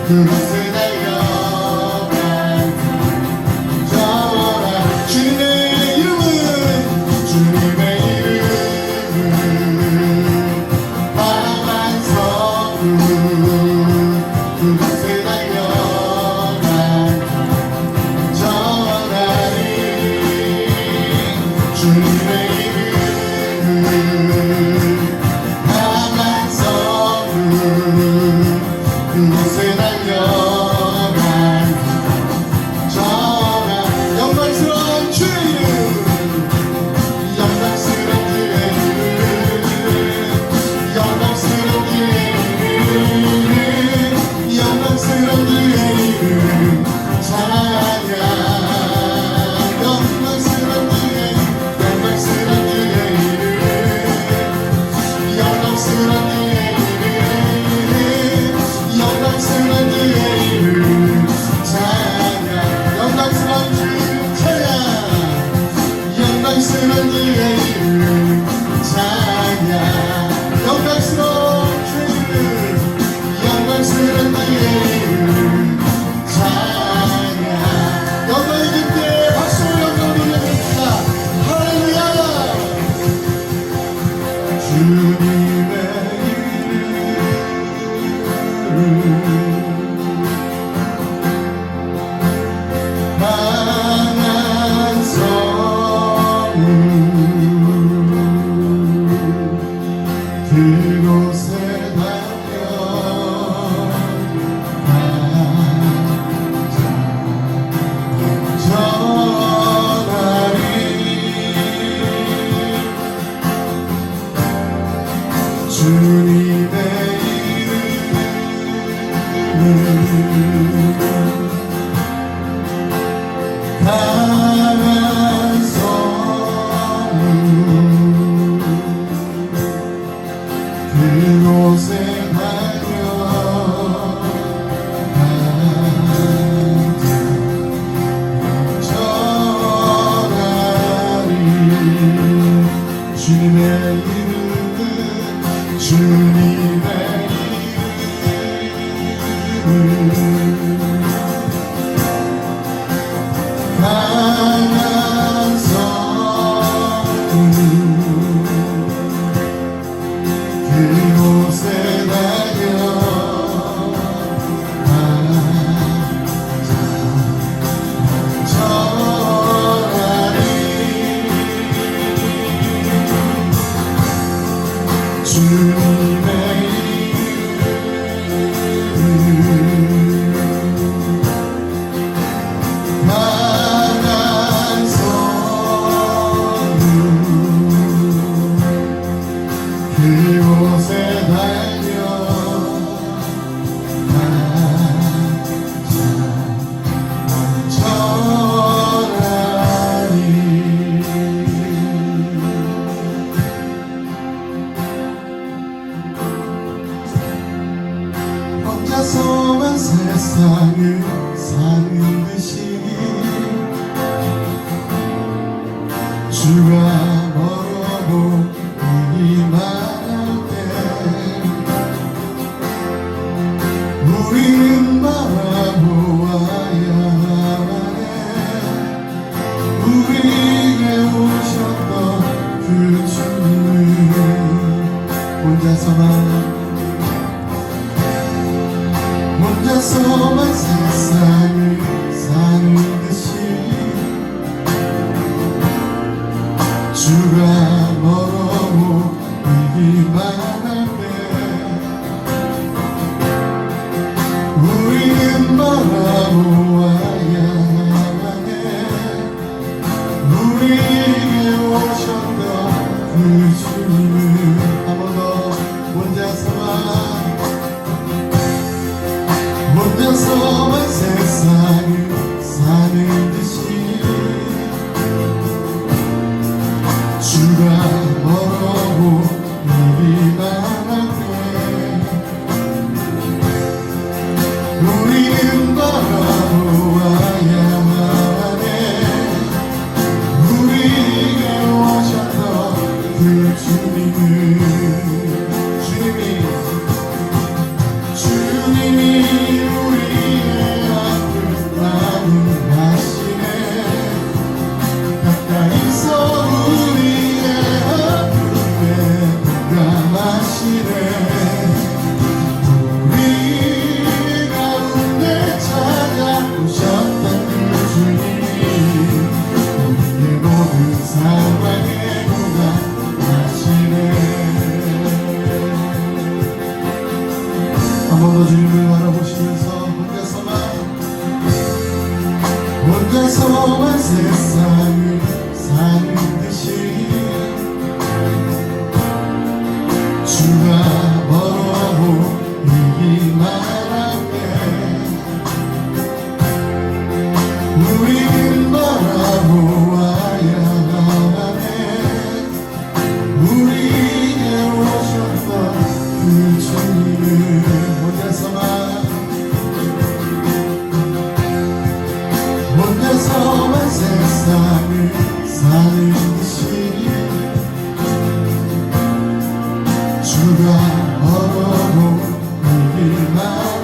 그곳에 달려간 저라 주님의 이름은 주님의 이름은 바람만 서는 그곳에 달려간 저라리 주님의 이름은 바람만 서는 그곳에 달려간 저라 영광스러운 주의 이름 영광스러운 주의 이름 영광스러운 주의 이름 영광스러운 주의 이름 찬양 영광스러운 주의 영광스러운 주의 이름 영광스러운 주의 영광스러운 주의 이름 찬양 영광스러운 주 찬양 영광스러운 주의 이름 찬양 영광스러운 주의 이름 영광스러운 주의 이름 찬양 영광의 깊게 박수 영광 돌려드립니다. 할렐루야 주님의 강한 성문 그곳에 달려 주님의 이름은 강한 성문 그곳에 달려간 저라리 주님의 이름은 주님의 강한 성문 그곳에 달려간 저라리 주님의 강한 성문 그곳에 달려간 저라리 혼자서만 세상을 사는 듯이 주가 멀어 보이기만 할 때 우리는 바라보아야만 해 우리에게 오셨던 그 주님을 혼자서만 세상을 사는 듯이 주가 멀어 보이기만 할 때 우리는 바라보아야만 해 우리에게 오셨던 그 주님을 한 번 더 혼자서만 세상을 사는 듯이 주가 멀어 보이기만 할 때 우리는 바라보아야만 해 우리에게 오셨던 그 주님을 주님이 한 번 더 주님을 바라보시면서 혼자서만 세상을 사는 듯이 주가 멀어보이기만 하네. 우리는 바라보아야 하네. 우리에게 오셨던 그 주님을 혼자서만 세상을 사는 듯이 주가 멀어보이기만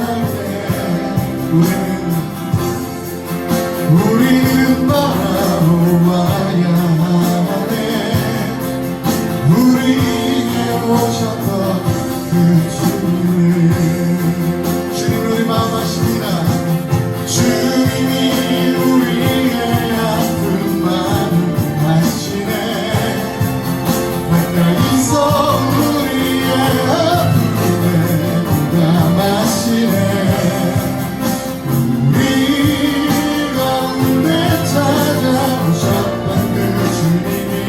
하네. 우리는 바라보아야 하네. 우리에게 오셨던 그 주님을 우리 마음 아십니다. 주님이 우리의 아픈 마음 아시네. 가까이서 우리의 아픔에 공감하시네. 우리 가운데 찾아오셨던 그 주님이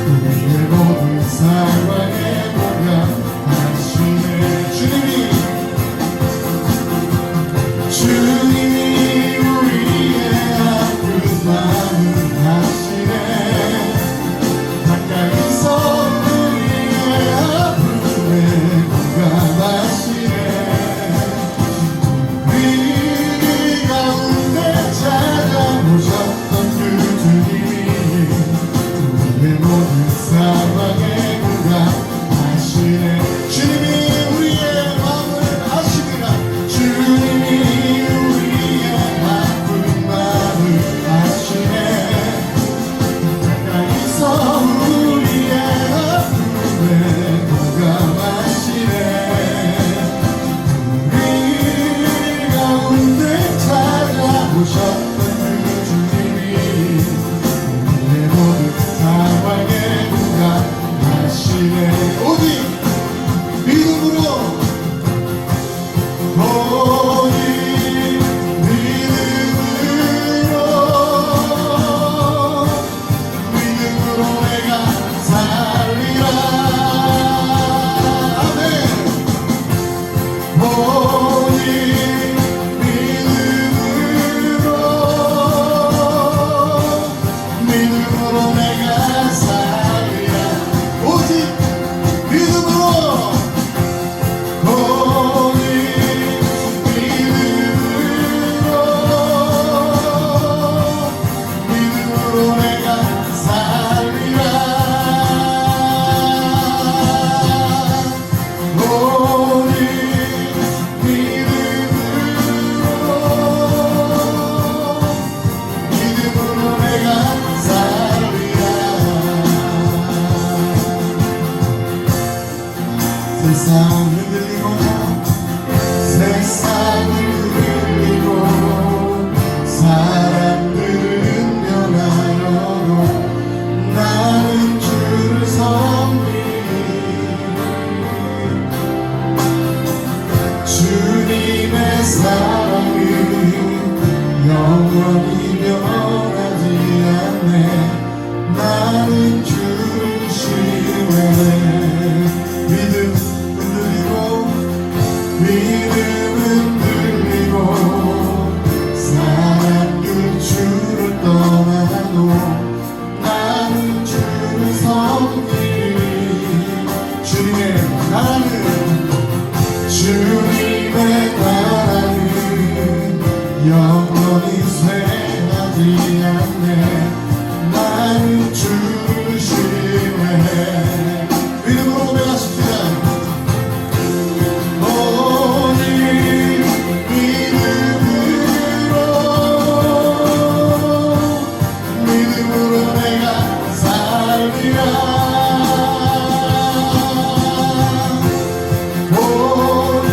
우리의 모든 상황에 공감하시네. 주님이 우리의 아픈 마음 아시네. 가까이서 우리의 아픔에 공감하시네. 우리 가운데 찾아오셨던 그 주님이 우리의 모든 상황에 공감하시네. 주님이 우리의 마음을 아십니다. 주님이 우리의 아픈 마음을 아시네. 가까이서 우리의 아픔에 공감하시네. 우리 가운데 찾아오셨던 그 주님이 우리의 모든 상황에 공감하시네. 오직 믿음으로 믿음으로 내가 살리라. 아멘. 오직 믿음으로 내가 살리라. 오직 믿음으로 믿음으로 내가 살리라. 오직 믿음으로 내가 살리라. 세상을 흔들리고 사람들은 변하여도 나는 주를 섬기리. 주님의 사랑은 영원히 변하지 않네. 나는 주를 신뢰해. 믿음 흔들리고 사람들 주를 떠나도 나는 주를 섬기리. 주님의 나라는 영원히 쇠하지 않네. 나는 주를 신뢰해. 믿음으로 고백하십시다. 믿음으로 내가 살리라. 오직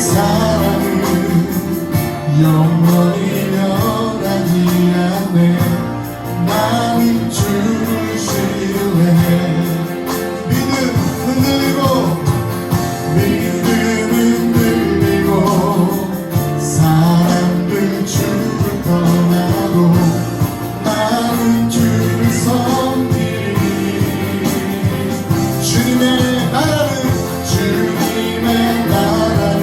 사랑은 영원히 변하지 않네. 나는 주를 신뢰해. 믿음 흔들리고 사람들 주를 떠나고 나는 주를 섬기리. 주님의 나라는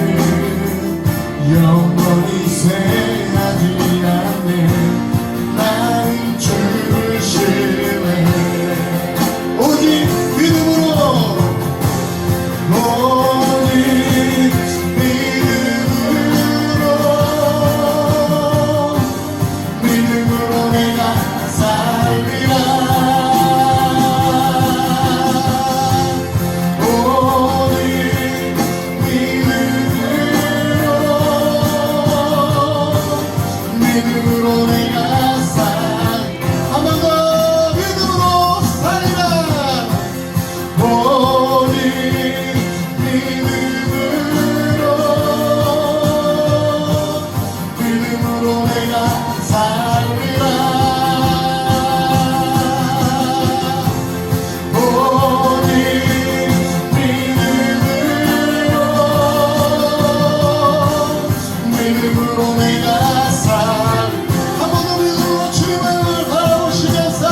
영원히 쇠하지 않네. 나는 주를 신뢰해. 오직 믿음으로 내가 살리라. 오직 믿음으로 내가 한 번 더 믿음으로 살리라. 오직 믿음으로 내가 살리라. 오직 믿음으로 내가 한 번 더 믿음으로 주님을 바라보시면서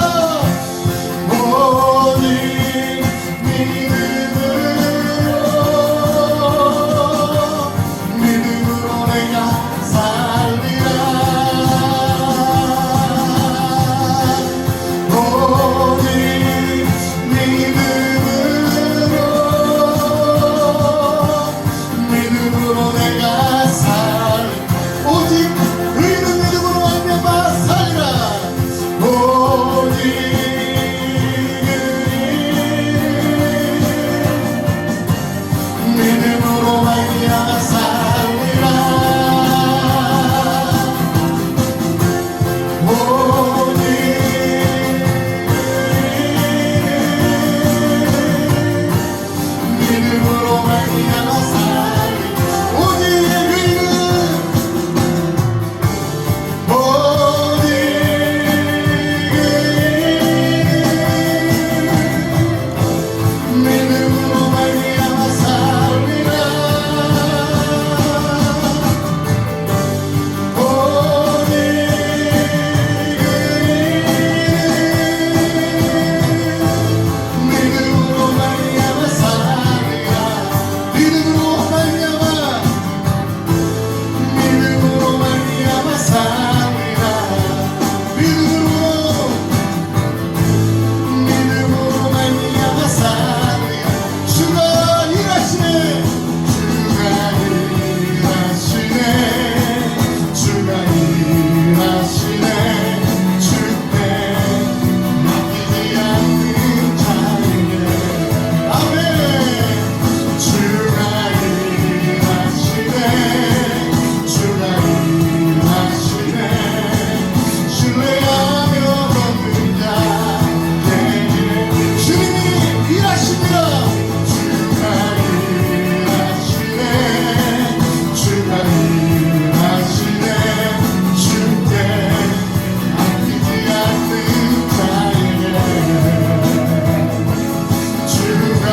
오직 믿음으로 내가 살리라. 오직 믿음으로 내가 오직 의는 믿음으로 말미암아 살리라. 오직 믿음으로 말미암아 살리라. 오직 믿음으로 말미암아 살리라. 오직 의는 믿음으로 말미암아 살리라. 오직 믿음으로 말미암아 살리라. 믿음으로 말미암아 살리라. 믿음으로 말미암아 살리라. 주가 일하시네. 주가 일하시네. 주께 맡기지 않는 자에게. 아멘. 주가 일하시네. 주가 일하시네. 신뢰하며 걷는 자에게 주님이 일하십니다. 주가 일하시네. 주가 일하시네. 주께 맡기지 않는 자에게. 주가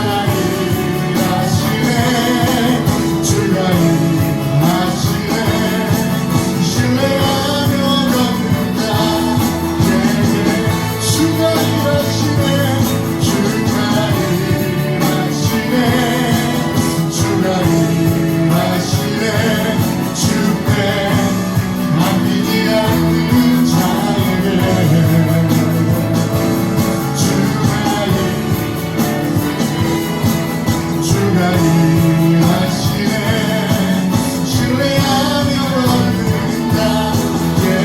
일하시네. 주가 일하시네. 신뢰하며 걷는 자에게. 주가 일하시네. 주가 일하시네. 주가 일하시네. 주께 맡기지 않는 자에게. 주가 일하시네. 신뢰하며 걷는 자에게.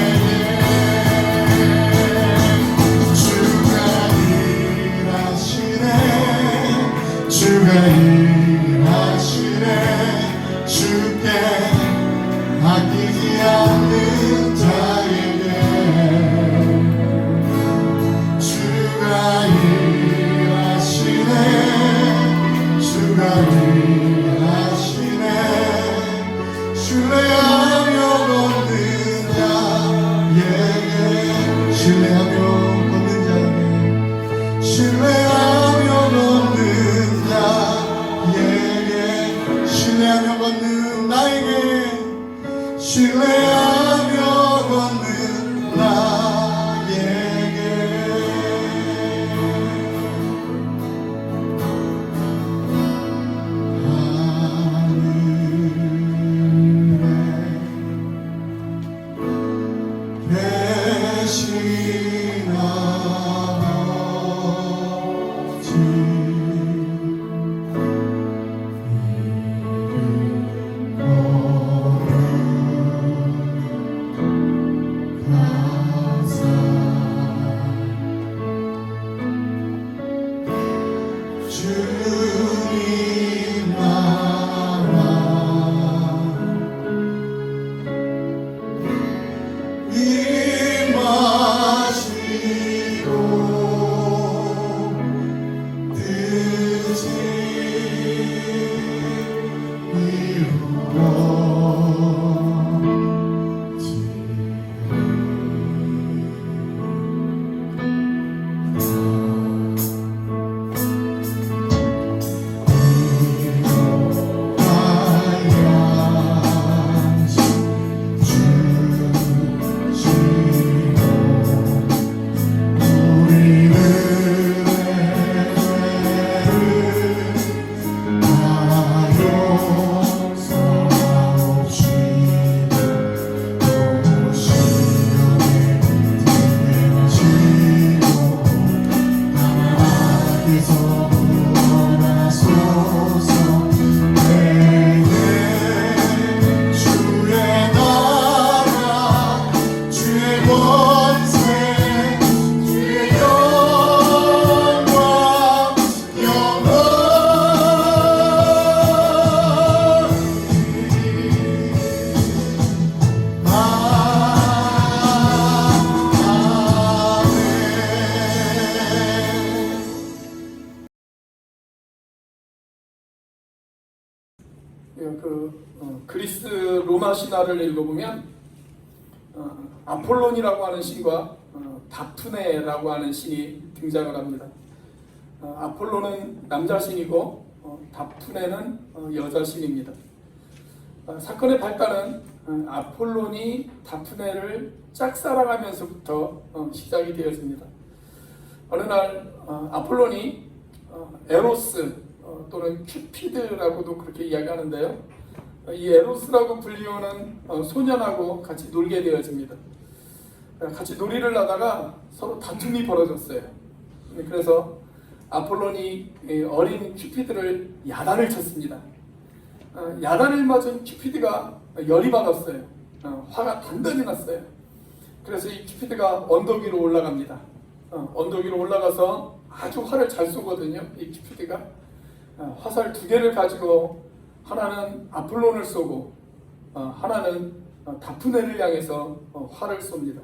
주가 일하시네. 주가 일하시네. 주께 맡기지 않는 자에게. 주가 일하시네. 주가 일하시네. 걷는 나에게 신뢰하며 걷는 나에게 하늘에 계신 아버지 주님 나라 임하시고 뜻이 그리스 로마 신화를 읽어보면 아폴론이라고 하는 신과 다프네라고 하는 신이 등장을 합니다. 아폴론은 남자 신이고 다프네는 여자 신입니다. 사건의 발단은 아폴론이 다프네를 짝사랑하면서부터 시작이 되었습니다. 어느 날 아폴론이 에로스 또는 큐피드라고도 그렇게 이야기하는데요. 이 에로스라고 불리우는 소년하고 같이 놀게 되어집니다. 같이 놀이를 하다가 서로 다툼이 벌어졌어요. 그래서 아폴론이 어린 큐피드를 야단을 쳤습니다. 야단을 맞은 큐피드가 열이 받았어요. 화가 단단히 났어요. 그래서 이 큐피드가 언덕 위로 올라갑니다. 언덕 위로 올라가서 아주 화를 잘 쏘거든요. 이 큐피드가 화살 2개를 가지고 하나는 아폴론을 쏘고 하나는 다프네를 향해서 화를 쏩니다.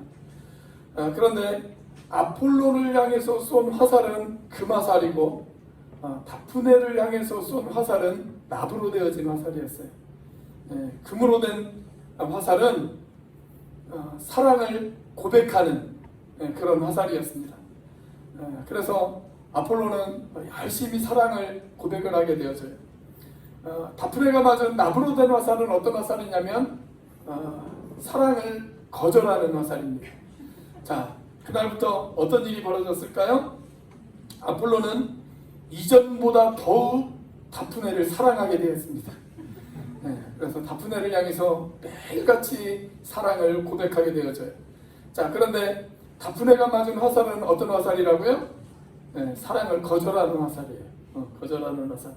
그런데 아폴론을 향해서 쏜 화살은 금화살이고 다프네를 향해서 쏜 화살은 납으로 되어진 화살이었어요. 금으로 된 화살은 사랑을 고백하는 그런 화살이었습니다. 그래서 아폴로는 열심히 사랑을 고백을 하게 되어져요. 다프네가 맞은 납으로 된 화살은 어떤 화살이냐면 사랑을 거절하는 화살입니다. 자, 그날부터 어떤 일이 벌어졌을까요? 아폴로는 이전보다 더욱 다프네를 사랑하게 되었습니다. 그래서 다프네를 향해서 매일같이 사랑을 고백하게 되어져요. 자, 그런데 다프네가 맞은 화살은 어떤 화살이라고요? 사랑을 거절하는 화살이에요. 거절하는 화살.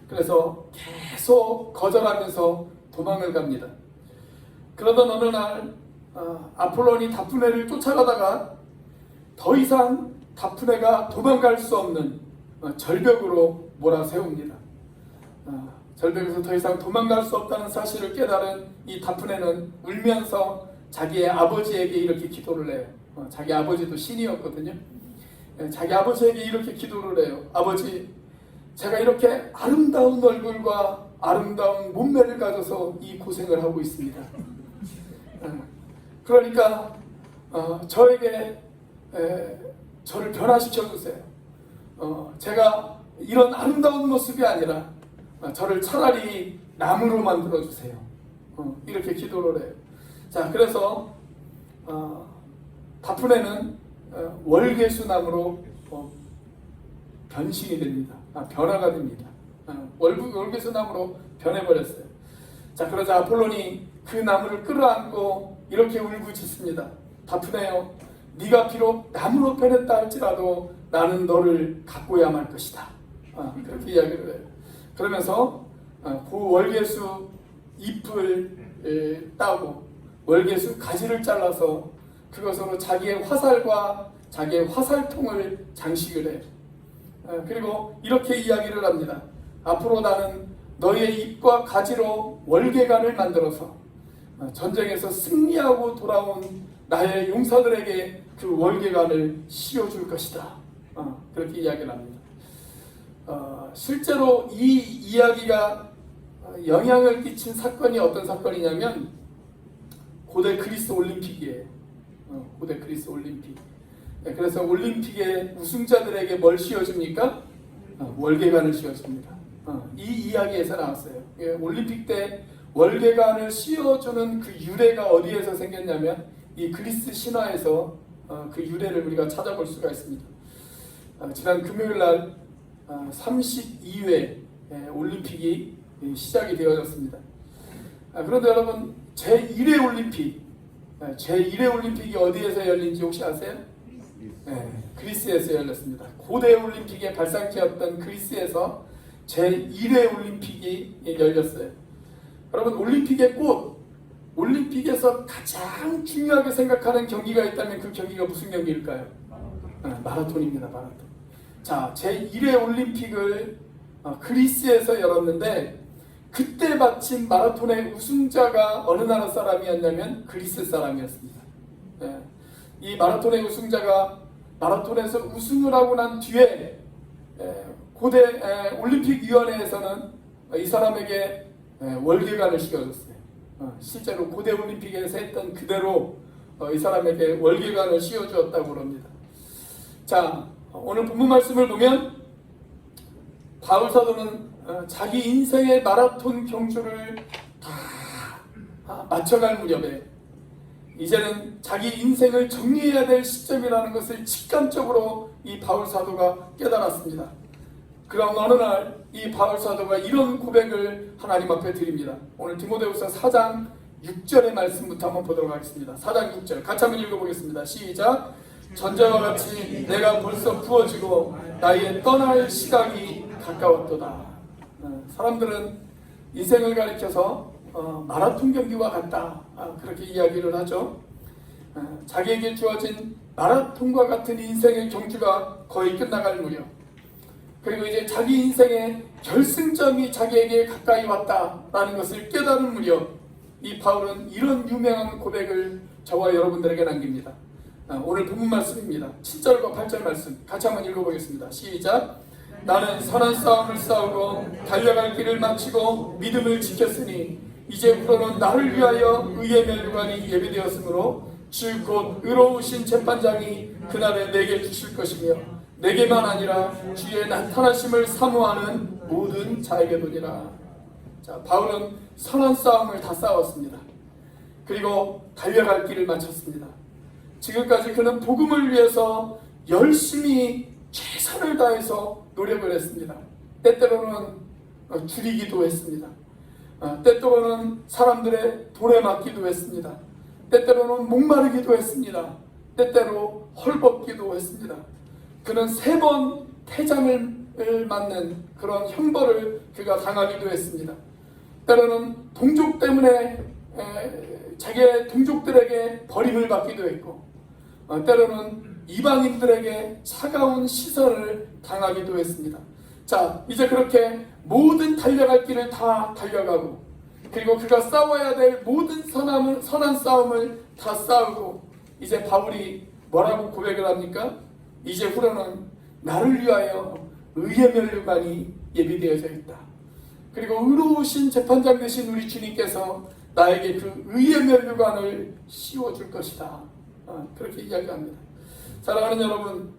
그래서 계속 거절하면서 도망을 갑니다. 그러던 어느 날 아폴론이 다프네를 쫓아가다가 더 이상 다프네가 도망갈 수 없는 절벽으로 몰아세웁니다. 절벽에서 더 이상 도망갈 수 없다는 사실을 깨달은 이 다프네는 울면서 자기의 아버지에게 이렇게 기도를 해요. 자기 아버지도 신이었거든요. 자기 아버지에게 이렇게 기도를 해요. 아버지, 제가 이렇게 아름다운 얼굴과 아름다운 몸매를 가져서 이 고생을 하고 있습니다. 그러니까 저에게 저를 변화시켜 주세요. 제가 이런 아름다운 모습이 아니라 저를 차라리 나무로 만들어 주세요. 이렇게 기도를 해요. 자, 그래서 다프네는 월계수 나무로 변신이 됩니다. 변화가 됩니다. 월계수 나무로 변해버렸어요. 자, 그러자 아폴론이 그 나무를 끌어안고 이렇게 울부짖습니다. 다프네요, 네가 비록 나무로 변했다 할지라도 나는 너를 갖고야 말 것이다. 그렇게 이야기를 해요. 그러면서 그 월계수 잎을 따고 월계수 가지를 잘라서 그것으로 자기의 화살과 자기의 화살통을 장식을 해요. 그리고 이렇게 이야기를 합니다. 앞으로 나는 너의 잎과 가지로 월계관을 만들어서 전쟁에서 승리하고 돌아온 나의 용사들에게 그 월계관을 씌워줄 것이다. 그렇게 이야기를 합니다. 실제로 이 이야기가 영향을 끼친 사건이 어떤 사건이냐면 고대 그리스 올림픽이에요. 고대 그리스 올림픽. 그래서 올림픽의 우승자들에게 뭘 씌워줍니까? 월계관을 씌워줍니다. 이 이야기에서 나왔어요. 올림픽 때 월계관을 씌워주는 그 유래가 어디에서 생겼냐면 이 그리스 신화에서 그 유래를 우리가 찾아볼 수가 있습니다. 지난 금요일날 32회 올림픽이 시작이 되어졌습니다. 그런데 여러분, 제1회 올림픽, 제1회 올림픽이 어디에서 열린지 혹시 아세요? 그리스에서 열렸습니다. 고대 올림픽의 발상지였던 그리스에서 제1회 올림픽이 열렸어요. 여러분, 올림픽의 꽃, 올림픽에서 가장 중요하게 생각하는 경기가 있다면 그 경기가 무슨 경기일까요? 마라톤입니다. 마라톤. 자, 제1회 올림픽을 그리스에서 열었는데 그때 마침 마라톤의 우승자가 어느 나라 사람이었냐면 그리스 사람이었습니다. 이 마라톤의 우승자가 마라톤에서 우승을 하고 난 뒤에 고대 올림픽위원회에서는 이 사람에게 월계관을 씌워줬어요. 실제로 고대 올림픽에서 했던 그대로 이 사람에게 월계관을 씌워주었다고 합니다. 자, 오늘 본문 말씀을 보면 바울 사도는 자기 인생의 마라톤 경주를 다 마쳐갈 무렵에 이제는 자기 인생을 정리해야 될 시점이라는 것을 직감적으로 이 바울 사도가 깨달았습니다. 그럼 어느 날 이 바울 사도가 이런 고백을 하나님 앞에 드립니다. 오늘 디모데후서 4장 6절의 말씀부터 한번 보도록 하겠습니다. 4장 6절 같이 한번 읽어보겠습니다. 시작. 전자와 같이 내가 벌써 부어지고 나의 떠날 시각이 가까웠도다. 사람들은 인생을 가리켜서 마라톤 경기와 같다, 그렇게 이야기를 하죠. 자기에게 주어진 마라톤과 같은 인생의 경주가 거의 끝나갈 무렵, 그리고 이제 자기 인생의 결승점이 자기에게 가까이 왔다라는 것을 깨달은 무렵, 이 바울은 이런 유명한 고백을 저와 여러분들에게 남깁니다. 오늘 본문 말씀입니다. 7절과 8절 말씀 같이 한번 읽어보겠습니다. 시작. 나는 선한 싸움을 싸우고 달려갈 길을 마치고 믿음을 지켰으니 이제부터는 나를 위하여 의의 면류관이 예비되었으므로 주 곧 의로우신 재판장이 그날에 내게 주실 것이며 내게만 아니라 주의 나타나심을 사모하는 모든 자에게도니라. 자, 바울은 선한 싸움을 다 싸웠습니다. 그리고 달려갈 길을 마쳤습니다. 지금까지 그는 복음을 위해서 열심히 최선을 다해서 노력을 했습니다. 때때로는 줄이기도 했습니다. 때때로는 사람들의 돌에 맞기도 했습니다. 때때로는 목마르기도 했습니다. 때때로 헐벗기도 했습니다. 그는 3번 태장을 맞는 그런 형벌을 그가 당하기도 했습니다. 때로는 동족 때문에 자기의 동족들에게 버림을 받기도 했고, 때로는 이방인들에게 차가운 시선을 당하기도 했습니다. 자, 이제 그렇게 모든 달려갈 길을 다 달려가고, 그리고 그가 싸워야 될 모든 선한 싸움을 다 싸우고, 이제 바울이 뭐라고 고백을 합니까? 이제부터는 나를 위하여 의의 면류관이 예비되어져 있다. 그리고 의로우신 재판장 되신 우리 주님께서 나에게 그 의의 면류관을 씌워줄 것이다. 그렇게 이야기합니다. 사랑하는 여러분,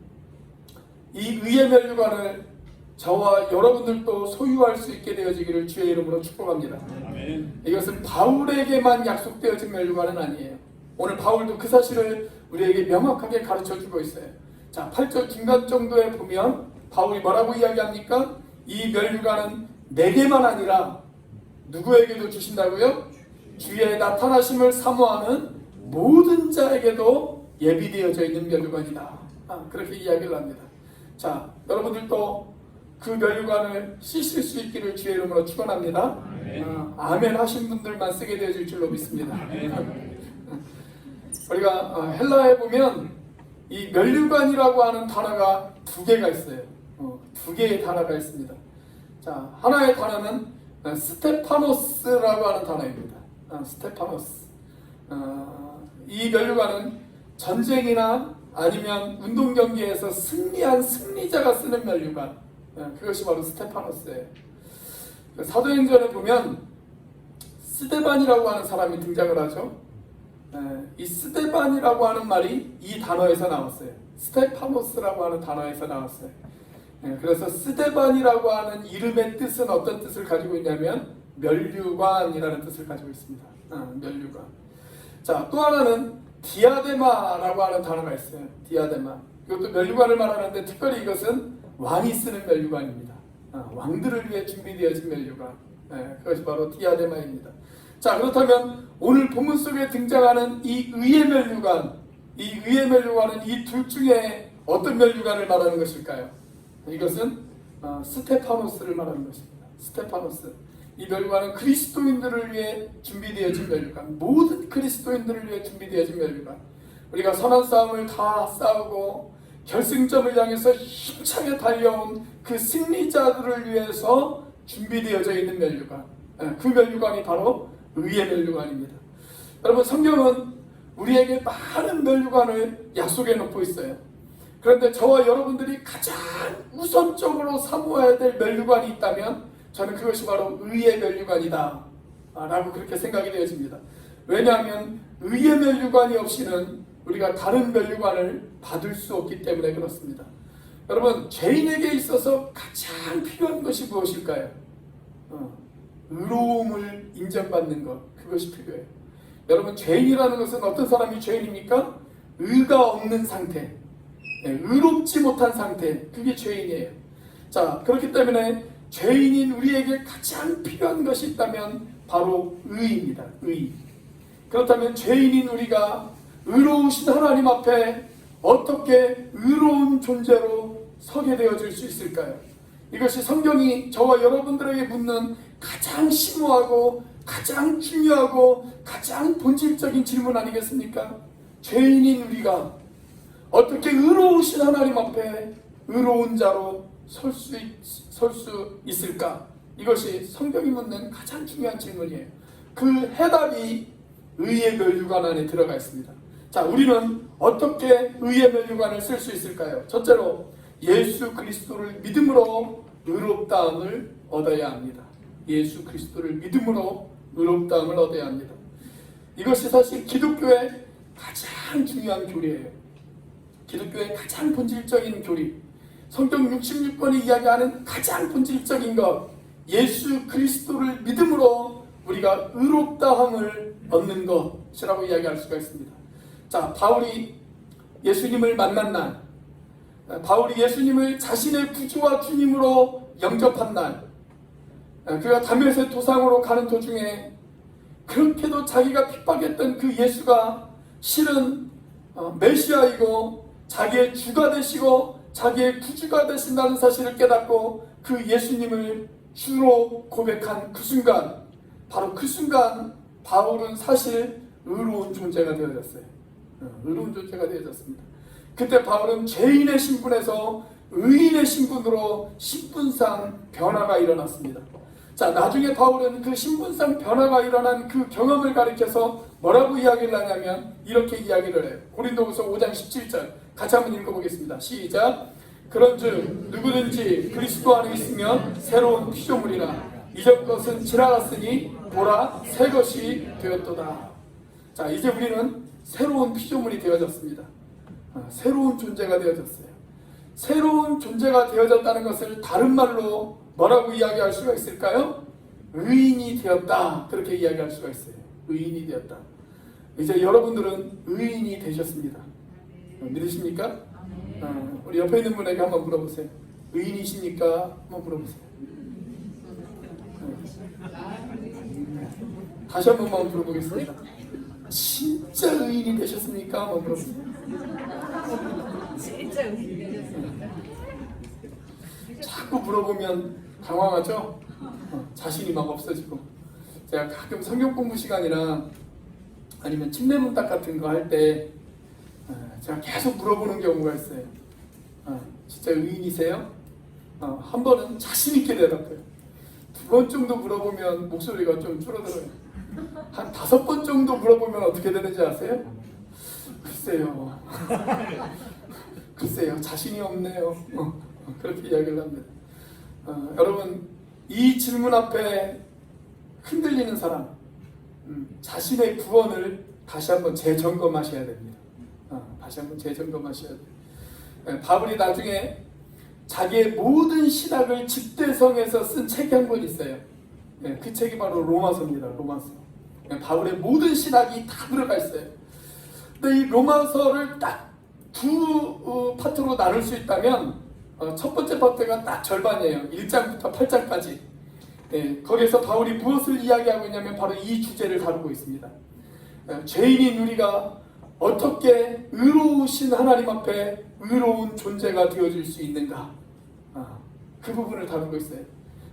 이 의의 면류관을 저와 여러분들도 소유할 수 있게 되어지기를 주의 이름으로 축복합니다. 아멘. 이것은 바울에게만 약속되어진 멸류관은 아니에요. 오늘 바울도 그 사실을 우리에게 명확하게 가르쳐주고 있어요. 자, 8절 중간 정도에 보면 바울이 뭐라고 이야기합니까? 이 멸류관은 내게만 아니라 누구에게도 주신다고요? 주의 나타나심을 사모하는 모든 자에게도 예비되어져 있는 멸류관이다. 그렇게 이야기를 합니다. 자, 여러분들도 그 멸류관을 쓰실 수 있기를 주의 이름으로 축원합니다. 아멘 하신 분들만 쓰게 되어질 줄로 믿습니다. 우리가 헬라에 보면 이 멸류관이라고 하는 단어가 두 개가 있어요. 두 개의 단어가 있습니다. 자, 하나의 단어는 스테파노스라고 하는 단어입니다. 스테파노스. 이 멸류관은 전쟁이나 아니면 운동 경기에서 승리한 승리자가 쓰는 멸류관. 그것이 바로 스테파노스예요. 사도행전에 보면 스데반이라고 하는 사람이 등장을 하죠. 이 스데반이라고 하는 말이 이 단어에서 나왔어요. 스테파노스라고 하는 단어에서 나왔어요. 그래서 스데반이라고 하는 이름의 뜻은 어떤 뜻을 가지고 있냐면 멸류관이라는 뜻을 가지고 있습니다. 멸류관. 자, 또 하나는 디아데마라고 하는 단어가 있어요. 디아데마. 이것도 멸류관을 말하는데 특별히 이것은 왕이 쓰는 멸류관입니다. 왕들을 위해 준비되어진 멸류관. 그것이 바로 디아데마입니다. 자, 그렇다면 오늘 본문 속에 등장하는 이 의의 멸류관, 이 의의 멸류관은 이 둘 중에 어떤 멸류관을 말하는 것일까요? 이것은 스테파노스를 말하는 것입니다. 스테파노스. 이 멸류관은 그리스도인들을 위해 준비되어진 멸류관, 모든 그리스도인들을 위해 준비되어진 멸류관. 우리가 선한 싸움을 다 싸우고 결승점을 향해서 힘차게 달려온 그 승리자들을 위해서 준비되어져 있는 멸류관. 그 멸류관이 바로 의의 멸류관입니다. 여러분, 성경은 우리에게 많은 멸류관을 약속해 놓고 있어요. 그런데 저와 여러분들이 가장 우선적으로 사모해야 될 멸류관이 있다면 저는 그것이 바로 의의 멸류관이다 라고 그렇게 생각이 되어집니다. 왜냐하면 의의 멸류관이 없이는 우리가 다른 멸류관을 받을 수 없기 때문에 그렇습니다. 여러분, 죄인에게 있어서 가장 필요한 것이 무엇일까요? 의로움을 인정받는 것, 그것이 필요해요. 여러분, 죄인이라는 것은 어떤 사람이 죄인입니까? 의가 없는 상태, 의롭지 못한 상태, 그게 죄인이에요. 자, 그렇기 때문에 죄인인 우리에게 가장 필요한 것이 있다면 바로 의입니다. 의. 그렇다면 죄인인 우리가 의로우신 하나님 앞에 어떻게 의로운 존재로 서게 되어질 수 있을까요? 이것이 성경이 저와 여러분들에게 묻는 가장 심오하고 가장 중요하고 가장 본질적인 질문 아니겠습니까? 죄인인 우리가 어떻게 의로우신 하나님 앞에 의로운 자로 설 수 있을까? 이것이 성경이 묻는 가장 중요한 질문이에요. 그 해답이 의의 멸류관 안에 들어가 있습니다. 자, 우리는 어떻게 의의 멸류관을 쓸 수 있을까요? 첫째로 예수 그리스도를 믿음으로 의롭다함을 얻어야 합니다. 예수 그리스도를 믿음으로 의롭다함을 얻어야 합니다. 이것이 사실 기독교의 가장 중요한 교리예요. 기독교의 가장 본질적인 교리, 성경 66권이 이야기하는 가장 본질적인 것, 예수 그리스도를 믿음으로 우리가 의롭다함을 얻는 것이라고 이야기할 수가 있습니다. 자, 바울이 예수님을 만난 날, 바울이 예수님을 자신의 구주와 주님으로 영접한 날, 그가 다메섹 도상으로 가는 도중에 그렇게도 자기가 핍박했던 그 예수가 실은 메시아이고 자기의 주가 되시고 자기의 구주가 되신다는 사실을 깨닫고 그 예수님을 주로 고백한 그 순간, 바로 그 순간 바울은 사실 의로운 존재가 되어졌어요. 의로운 존재가 되어졌습니다. 그때 바울은 죄인의 신분에서 의인의 신분으로 신분상 변화가 일어났습니다. 자, 나중에 바울은 그 신분상 변화가 일어난 그 경험을 가리켜서 뭐라고 이야기를 하냐면 이렇게 이야기를 해요. 고린도후서 5장 17절 같이 한번 읽어보겠습니다. 시작. 그런즉 누구든지 그리스도 안에 있으면 새로운 피조물이라 이전 것은 지나갔으니 보라 새 것이 되었도다. 자, 이제 우리는 새로운 피조물이 되어졌습니다. 새로운 존재가 되어졌어요. 새로운 존재가 되어졌다는 것을 다른 말로 뭐라고 이야기할 수가 있을까요? 의인이 되었다. 그렇게 이야기할 수가 있어요. 의인이 되었다. 이제 여러분들은 의인이 되셨습니다. 믿으십니까? 우리 옆에 있는 분에게 한번 물어보세요. 의인이십니까? 한번 물어보세요. 다시 한 번만 물어보겠습니다. 진짜 의인이 되셨습니까? 한번 물어보세요. 진짜 자꾸 물어보면 당황하죠? 자신이 막 없어지고. 제가 가끔 성경 공부 시간이나 아니면 침례문답 같은 거 할 때 제가 계속 물어보는 경우가 있어요. 진짜 의인이세요? 한 번은 자신 있게 대답해요. 두 번 정도 물어보면 목소리가 좀 줄어들어요. 한 5번 정도 물어보면 어떻게 되는지 아세요? 글쎄요. 글쎄요. 자신이 없네요. 그렇게 이야기를 합니다. 여러분, 이 질문 앞에 흔들리는 사람, 자신의 구원을 다시 한번 재점검하셔야 됩니다. 다시 한번 재점검하셔야 돼요. 바울이 나중에 자기의 모든 신학을 집대성에서 쓴 책이 한 권 있어요. 그 책이 바로 로마서입니다. 로마서. 바울의 모든 신학이 다 들어가 있어요. 근데 이 로마서를 딱 두 파트로 나눌 수 있다면 첫 번째 파트가 딱 절반이에요. 1장부터 8장까지. 거기에서 바울이 무엇을 이야기하고 있냐면 바로 이 주제를 다루고 있습니다. 죄인인 우리가 어떻게 의로우신 하나님 앞에 의로운 존재가 되어질 수 있는가? 그 부분을 다루고 있어요.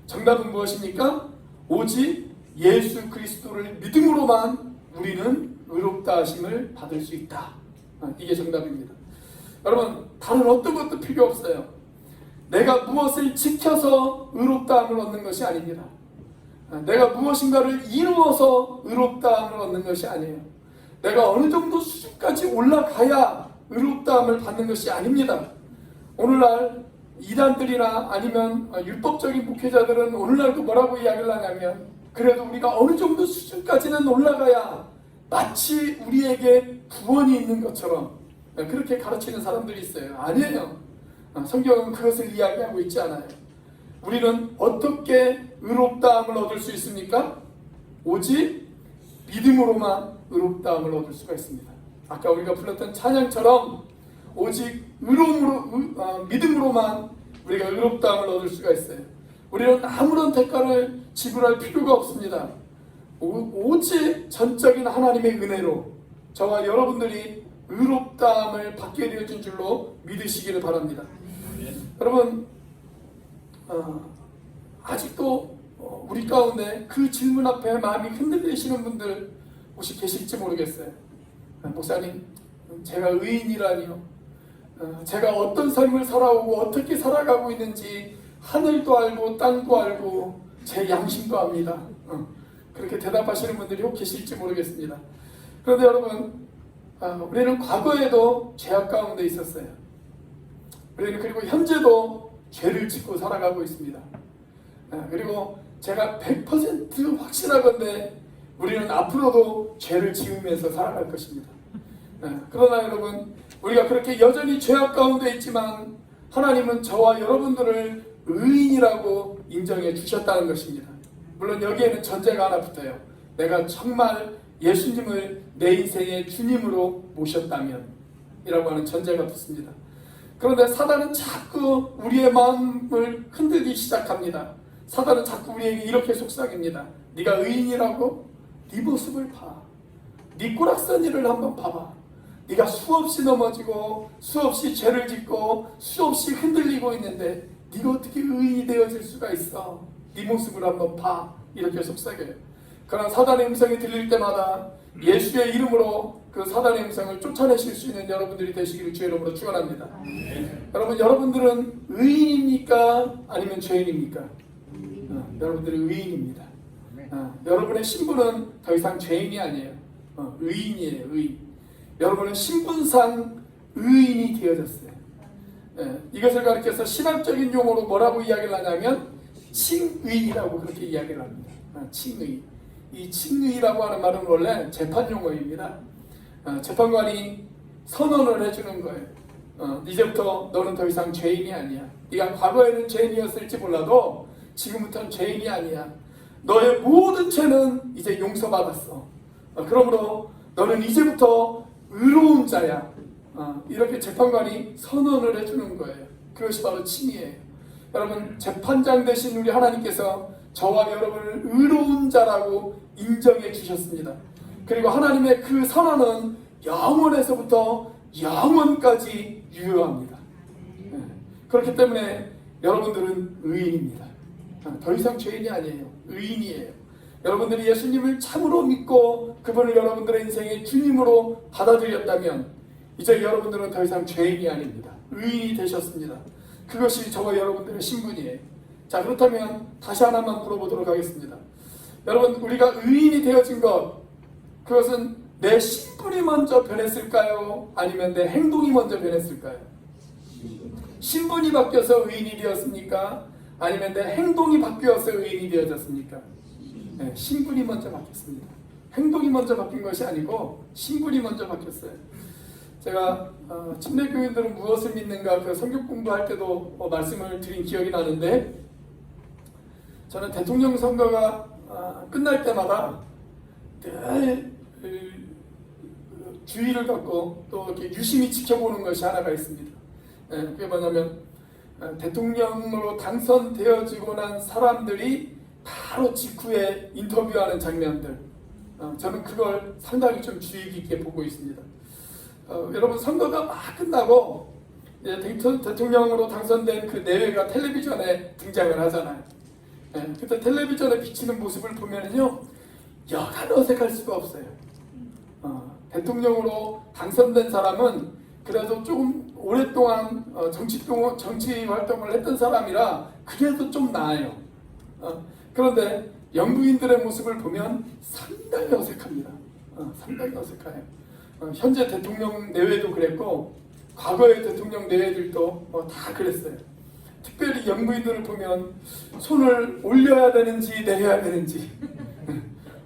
정답은 무엇입니까? 오직 예수 그리스도를 믿음으로만 우리는 의롭다 하심을 받을 수 있다. 이게 정답입니다. 여러분, 다른 어떤 것도 필요 없어요. 내가 무엇을 지켜서 의롭다함을 얻는 것이 아닙니다. 내가 무엇인가를 이루어서 의롭다함을 얻는 것이 아니에요. 내가 어느 정도 수준까지 올라가야 의롭다함을 받는 것이 아닙니다. 오늘날 이단들이나 아니면 율법적인 목회자들은 오늘날도 뭐라고 이야기를 하냐면, 그래도 우리가 어느 정도 수준까지는 올라가야 마치 우리에게 구원이 있는 것처럼 그렇게 가르치는 사람들이 있어요. 아니에요. 성경은 그것을 이야기하고 있지 않아요. 우리는 어떻게 의롭다함을 얻을 수 있습니까? 오직 믿음으로만 의롭다함을 얻을 수가 있습니다. 아까 우리가 불렀던 찬양처럼 오직 믿음으로만 우리가 의롭다함을 얻을 수가 있어요. 우리는 아무런 대가를 지불할 필요가 없습니다. 오직 전적인 하나님의 은혜로 저와 여러분들이 의롭다함을 받게 되어진 줄로 믿으시기를 바랍니다. 여러분, 아직도 우리 가운데 그 질문 앞에 마음이 흔들리시는 분들 혹시 계실지 모르겠어요. 목사님, 제가 의인이라니요? 제가 어떤 삶을 살아오고 어떻게 살아가고 있는지 하늘도 알고 땅도 알고 제 양심도 압니다. 그렇게 대답하시는 분들이 혹 계실지 모르겠습니다. 그런데 여러분, 우리는 과거에도 죄악 가운데 있었어요. 우리는 그리고 현재도 죄를 짓고 살아가고 있습니다. 그리고 제가 100% 확신하건대 우리는 앞으로도 죄를 지으면서 살아갈 것입니다. 그러나 여러분, 우리가 그렇게 여전히 죄악 가운데 있지만 하나님은 저와 여러분들을 의인이라고 인정해 주셨다는 것입니다. 물론 여기에는 전제가 하나 붙어요. 내가 정말 예수님을 내 인생의 주님으로 모셨다면 이라고 하는 전제가 붙습니다. 그런데 사단은 자꾸 우리의 마음을 흔들기 시작합니다. 사단은 자꾸 우리에게 이렇게 속삭입니다. 네가 의인이라고? 네 모습을 봐. 네 꼬락선 일을 한번 봐봐. 네가 수없이 넘어지고 수없이 죄를 짓고 수없이 흔들리고 있는데 네가 어떻게 의인이 되어질 수가 있어? 네 모습을 한번 봐. 이렇게 속삭여요. 그러나 사단의 음성이 들릴 때마다 예수의 이름으로 그 사단의 음성을 쫓아내실 수 있는 여러분들이 되시기를 주의 이름으로 축원합니다. 여러분, 여러분들은 의인입니까? 아니면 죄인입니까? 여러분들은 의인입니다. 여러분의 신분은 더 이상 죄인이 아니에요. 의인이에요. 의인. 여러분은 신분상 의인이 되어졌어요. 이것을 가리켜서 신학적인 용어로 뭐라고 이야기를 하냐면 칭의라고 그렇게 이야기를 합니다. 칭의. 이 칭의라고 하는 말은 원래 재판 용어입니다. 재판관이 선언을 해주는 거예요. 이제부터 너는 더 이상 죄인이 아니야. 네가 과거에는 죄인이었을지 몰라도 지금부터는 죄인이 아니야. 너의 모든 죄는 이제 용서받았어. 그러므로 너는 이제부터 의로운 자야. 이렇게 재판관이 선언을 해주는 거예요. 그것이 바로 칭의예요. 여러분, 재판장 되신 우리 하나님께서 저와 여러분을 의로운 자라고 인정해 주셨습니다. 그리고 하나님의 그 선언은 영원에서부터 영원까지 유효합니다. 그렇기 때문에 여러분들은 의인입니다. 더 이상 죄인이 아니에요. 의인이에요. 여러분들이 예수님을 참으로 믿고 그분을 여러분들의 인생의 주님으로 받아들였다면 이제 여러분들은 더 이상 죄인이 아닙니다. 의인이 되셨습니다. 그것이 저와 여러분들의 신분이에요. 자, 그렇다면 다시 하나만 물어보도록 하겠습니다. 여러분, 우리가 의인이 되어진 것, 그것은 내 신분이 먼저 변했을까요? 아니면 내 행동이 먼저 변했을까요? 신분이 바뀌어서 의인이 되었습니까? 아니면 내 행동이 바뀌어서 의인이 되어졌습니까? 네, 신분이 먼저 바뀌었습니다. 행동이 먼저 바뀐 것이 아니고 신분이 먼저 바뀌었어요. 제가 침례교인들은 무엇을 믿는가 그 성경 공부할 때도 말씀을 드린 기억이 나는데, 저는 대통령 선거가 끝날 때마다 늘 주의를 갖고 또 이렇게 유심히 지켜보는 것이 하나가 있습니다. 그게 뭐냐면 대통령으로 당선되어지고 난 사람들이 바로 직후에 인터뷰하는 장면들, 저는 그걸 상당히 좀 주의 깊게 보고 있습니다. 여러분, 선거가 막 끝나고 대통령으로 당선된 그 내외가 텔레비전에 등장을 하잖아요. 그때 텔레비전에 비치는 모습을 보면요, 여간 어색할 수가 없어요. 대통령으로 당선된 사람은 그래도 조금 오랫동안 정치 활동을 했던 사람이라 그래도 좀 나아요. 그런데 영부인들의 모습을 보면 상당히 어색합니다. 상당히 어색해요. 현재 대통령 내외도 그랬고 과거의 대통령 내외들도 다 그랬어요. 특별히 영부인들을 보면 손을 올려야 되는지 내려야 되는지,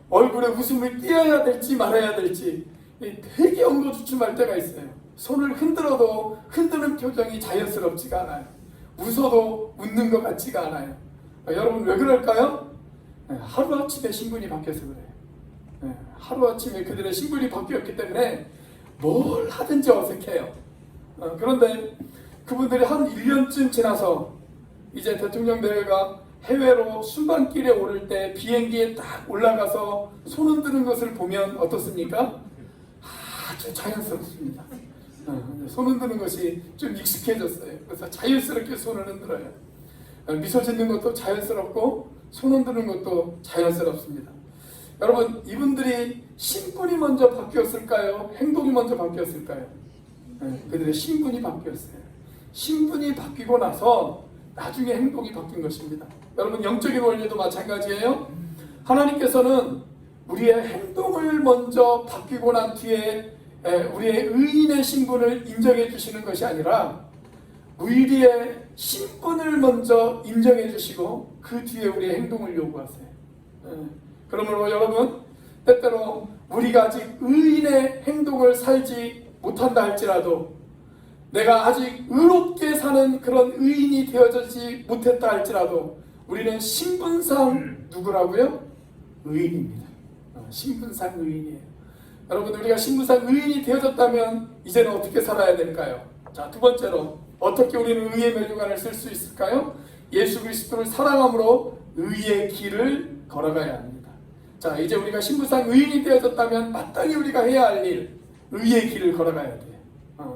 얼굴에 웃음을 띄어야 될지 말아야 될지 되게 엉거주춤할 때가 있어요. 손을 흔들어도 흔드는 표정이 자연스럽지가 않아요. 웃어도 웃는 것 같지가 않아요. 여러분, 왜 그럴까요? 하루아침에 신분이 바뀌어서 그래요. 하루아침에 그들의 신분이 바뀌었기 때문에 뭘 하든지 어색해요. 그런데 그분들이 한 1년쯤 지나서 이제 대통령 대회가 해외로 순방길에 오를 때 비행기에 딱 올라가서 손 흔드는 것을 보면 어떻습니까? 아주 자연스럽습니다. 손 흔드는 것이 좀 익숙해졌어요. 그래서 자연스럽게 손을 흔들어요. 미소 짓는 것도 자연스럽고 손 흔드는 것도 자연스럽습니다. 여러분, 이분들이 신분이 먼저 바뀌었을까요? 행동이 먼저 바뀌었을까요? 그들의 신분이 바뀌었어요. 신분이 바뀌고 나서 나중에 행동이 바뀐 것입니다. 여러분, 영적인 원리도 마찬가지예요. 하나님께서는 우리의 행동을 먼저 바뀌고 난 뒤에 우리의 의인의 신분을 인정해 주시는 것이 아니라 우리의 신분을 먼저 인정해 주시고 그 뒤에 우리의 행동을 요구하세요. 그러므로 여러분, 때때로 우리가 아직 의인의 행동을 살지 못한다 할지라도, 내가 아직 의롭게 사는 그런 의인이 되어지지 못했다 할지라도 우리는 신분상 누구라고요? 의인입니다. 신분상 의인이에요. 여러분, 우리가 신분상 의인이 되어졌다면 이제는 어떻게 살아야 될까요? 자, 두 번째로 어떻게 우리는 의의 면류관을 쓸 수 있을까요? 예수 그리스도를 사랑함으로 의의 길을 걸어가야 합니다. 자, 이제 우리가 신분상 의인이 되어졌다면 마땅히 우리가 해야 할 일, 의의 길을 걸어가야 돼요.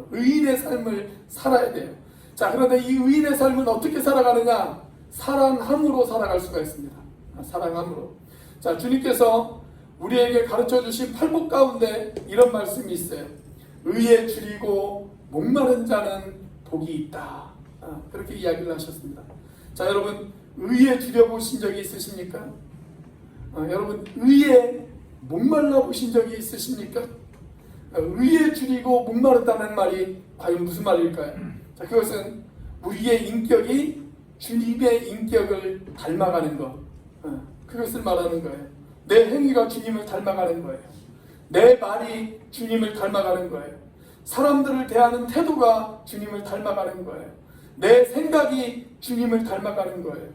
의인의 삶을 살아야 돼요. 자, 그런데 이 의인의 삶은 어떻게 살아가느냐? 사랑함으로 살아갈 수가 있습니다. 사랑함으로. 자, 주님께서 우리에게 가르쳐 주신 팔복 가운데 이런 말씀이 있어요. 의에 줄이고 목마른 자는 복이 있다. 그렇게 이야기를 하셨습니다. 자, 여러분, 의에 줄여보신 적이 있으십니까? 여러분, 의에 목말라 보신 적이 있으십니까? 의에 줄이고 목마르다는 말이 과연 무슨 말일까요? 자, 그것은 우리의 인격이 주님의 인격을 닮아가는 것, 그것을 말하는 거예요. 내 행위가 주님을 닮아가는 거예요. 내 말이 주님을 닮아가는 거예요. 사람들을 대하는 태도가 주님을 닮아가는 거예요. 내 생각이 주님을 닮아가는 거예요.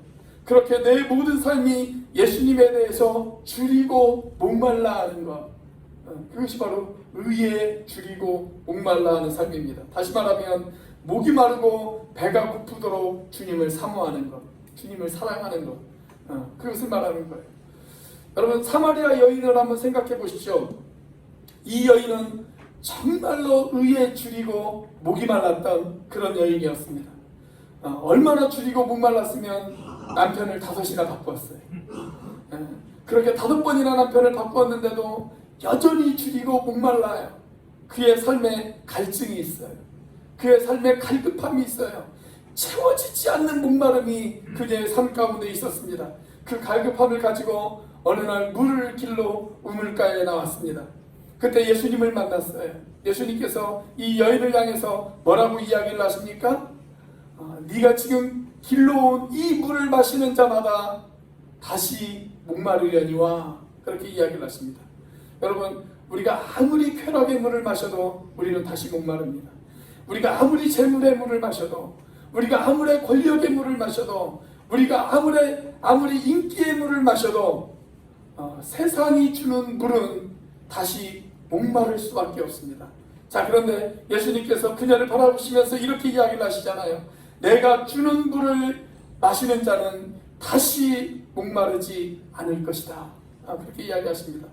그렇게 내 모든 삶이 예수님에 대해서 줄이고 목말라 하는 것, 그것이 바로 의에 줄이고 목말라 하는 삶입니다. 다시 말하면 목이 마르고 배가 고프도록 주님을 사모하는 것, 주님을 사랑하는 것, 그것을 말하는 거예요. 여러분, 사마리아 여인을 한번 생각해 보십시오. 이 여인은 정말로 의에 줄이고 목이 말랐던 그런 여인이었습니다. 얼마나 줄이고 목 말랐으면 남편을 5이나 바꾸었어요. 그렇게 5번이나 남편을 바꾸었는데도 여전히 줄이고 목 말라요. 그의 삶에 갈증이 있어요. 그의 삶에 갈급함이 있어요. 채워지지 않는 목마름이 그의 삶 가운데 있었습니다. 그 갈급함을 가지고 어느 날 물을 길러 우물가에 나왔습니다. 그때 예수님을 만났어요. 예수님께서 이 여인을 향해서 뭐라고 이야기를 하십니까? 네가 지금 길러온 이 물을 마시는 자마다 다시 목마르려니와, 그렇게 이야기를 하십니다. 여러분, 우리가 아무리 쾌락의 물을 마셔도 우리는 다시 목마릅니다. 우리가 아무리 재물의 물을 마셔도, 우리가 아무리 권력의 물을 마셔도, 우리가 아무리 인기의 물을 마셔도 세상이 주는 물은 다시 목마를 수밖에 없습니다. 자, 그런데 예수님께서 그녀를 바라보시면서 이렇게 이야기를 하시잖아요. 내가 주는 물을 마시는 자는 다시 목마르지 않을 것이다. 그렇게 이야기하십니다.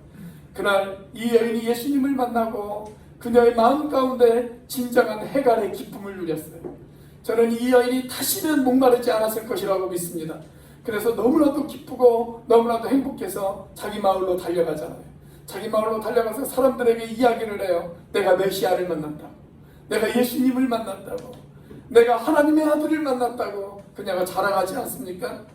그날 이 여인이 예수님을 만나고 그녀의 마음 가운데 진정한 해갈의 기쁨을 누렸어요. 저는 이 여인이 다시는 목마르지 않았을 것이라고 믿습니다. 그래서 너무나도 기쁘고 너무나도 행복해서 자기 마을로 달려가잖아요. 자기 마을로 달려가서 사람들에게 이야기를 해요. 내가 메시아를 만났다고, 내가 예수님을 만났다고, 내가 하나님의 아들을 만났다고 그녀가 자랑하지 않습니까?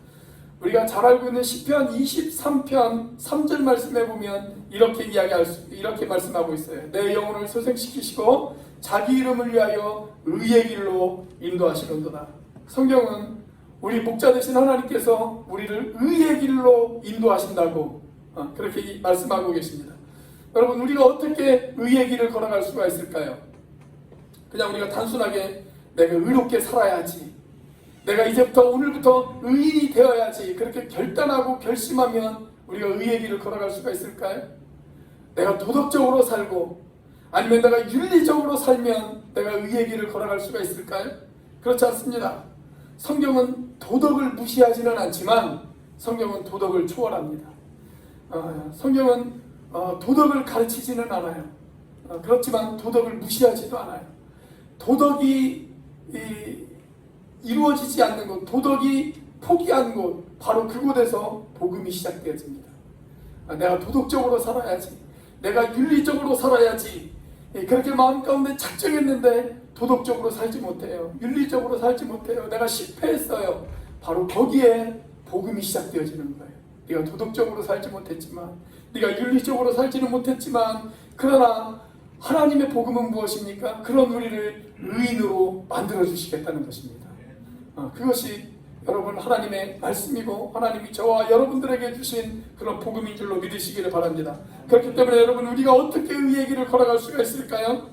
우리가 잘 알고 있는 시편 23편 3절 말씀에 보면 이렇게 말씀하고 있어요. 내 영혼을 소생시키시고 자기 이름을 위하여 의의 길로 인도하시는도다. 성경은 우리 목자 되신 하나님께서 우리를 의의 길로 인도하신다고 그렇게 말씀하고 계십니다. 여러분, 우리가 어떻게 의의 길을 걸어갈 수가 있을까요? 그냥 우리가 단순하게 내가 의롭게 살아야지, 내가 이제부터 오늘부터 의인이 되어야지, 그렇게 결단하고 결심하면 우리가 의의 길을 걸어갈 수가 있을까요? 내가 도덕적으로 살고 아니면 내가 윤리적으로 살면 내가 의의 길을 걸어갈 수가 있을까요? 그렇지 않습니다. 성경은 도덕을 무시하지는 않지만 성경은 도덕을 초월합니다. 성경은 도덕을 가르치지는 않아요. 그렇지만 도덕을 무시하지도 않아요. 도덕이 이루어지지 않는 곳, 도덕이 포기한 곳, 바로 그곳에서 복음이 시작되어집니다. 내가 도덕적으로 살아야지, 내가 윤리적으로 살아야지, 그렇게 마음 가운데 작정했는데 도덕적으로 살지 못해요. 윤리적으로 살지 못해요. 내가 실패했어요. 바로 거기에 복음이 시작되어지는 거예요. 네가 도덕적으로 살지 못했지만, 네가 윤리적으로 살지는 못했지만, 그러나 하나님의 복음은 무엇입니까? 그런 우리를 의인으로 만들어주시겠다는 것입니다. 그것이 여러분 하나님의 말씀이고 하나님이 저와 여러분들에게 주신 그런 복음인 줄로 믿으시기를 바랍니다. 그렇기 때문에 여러분, 우리가 어떻게 의의 길을 걸어갈 수가 있을까요?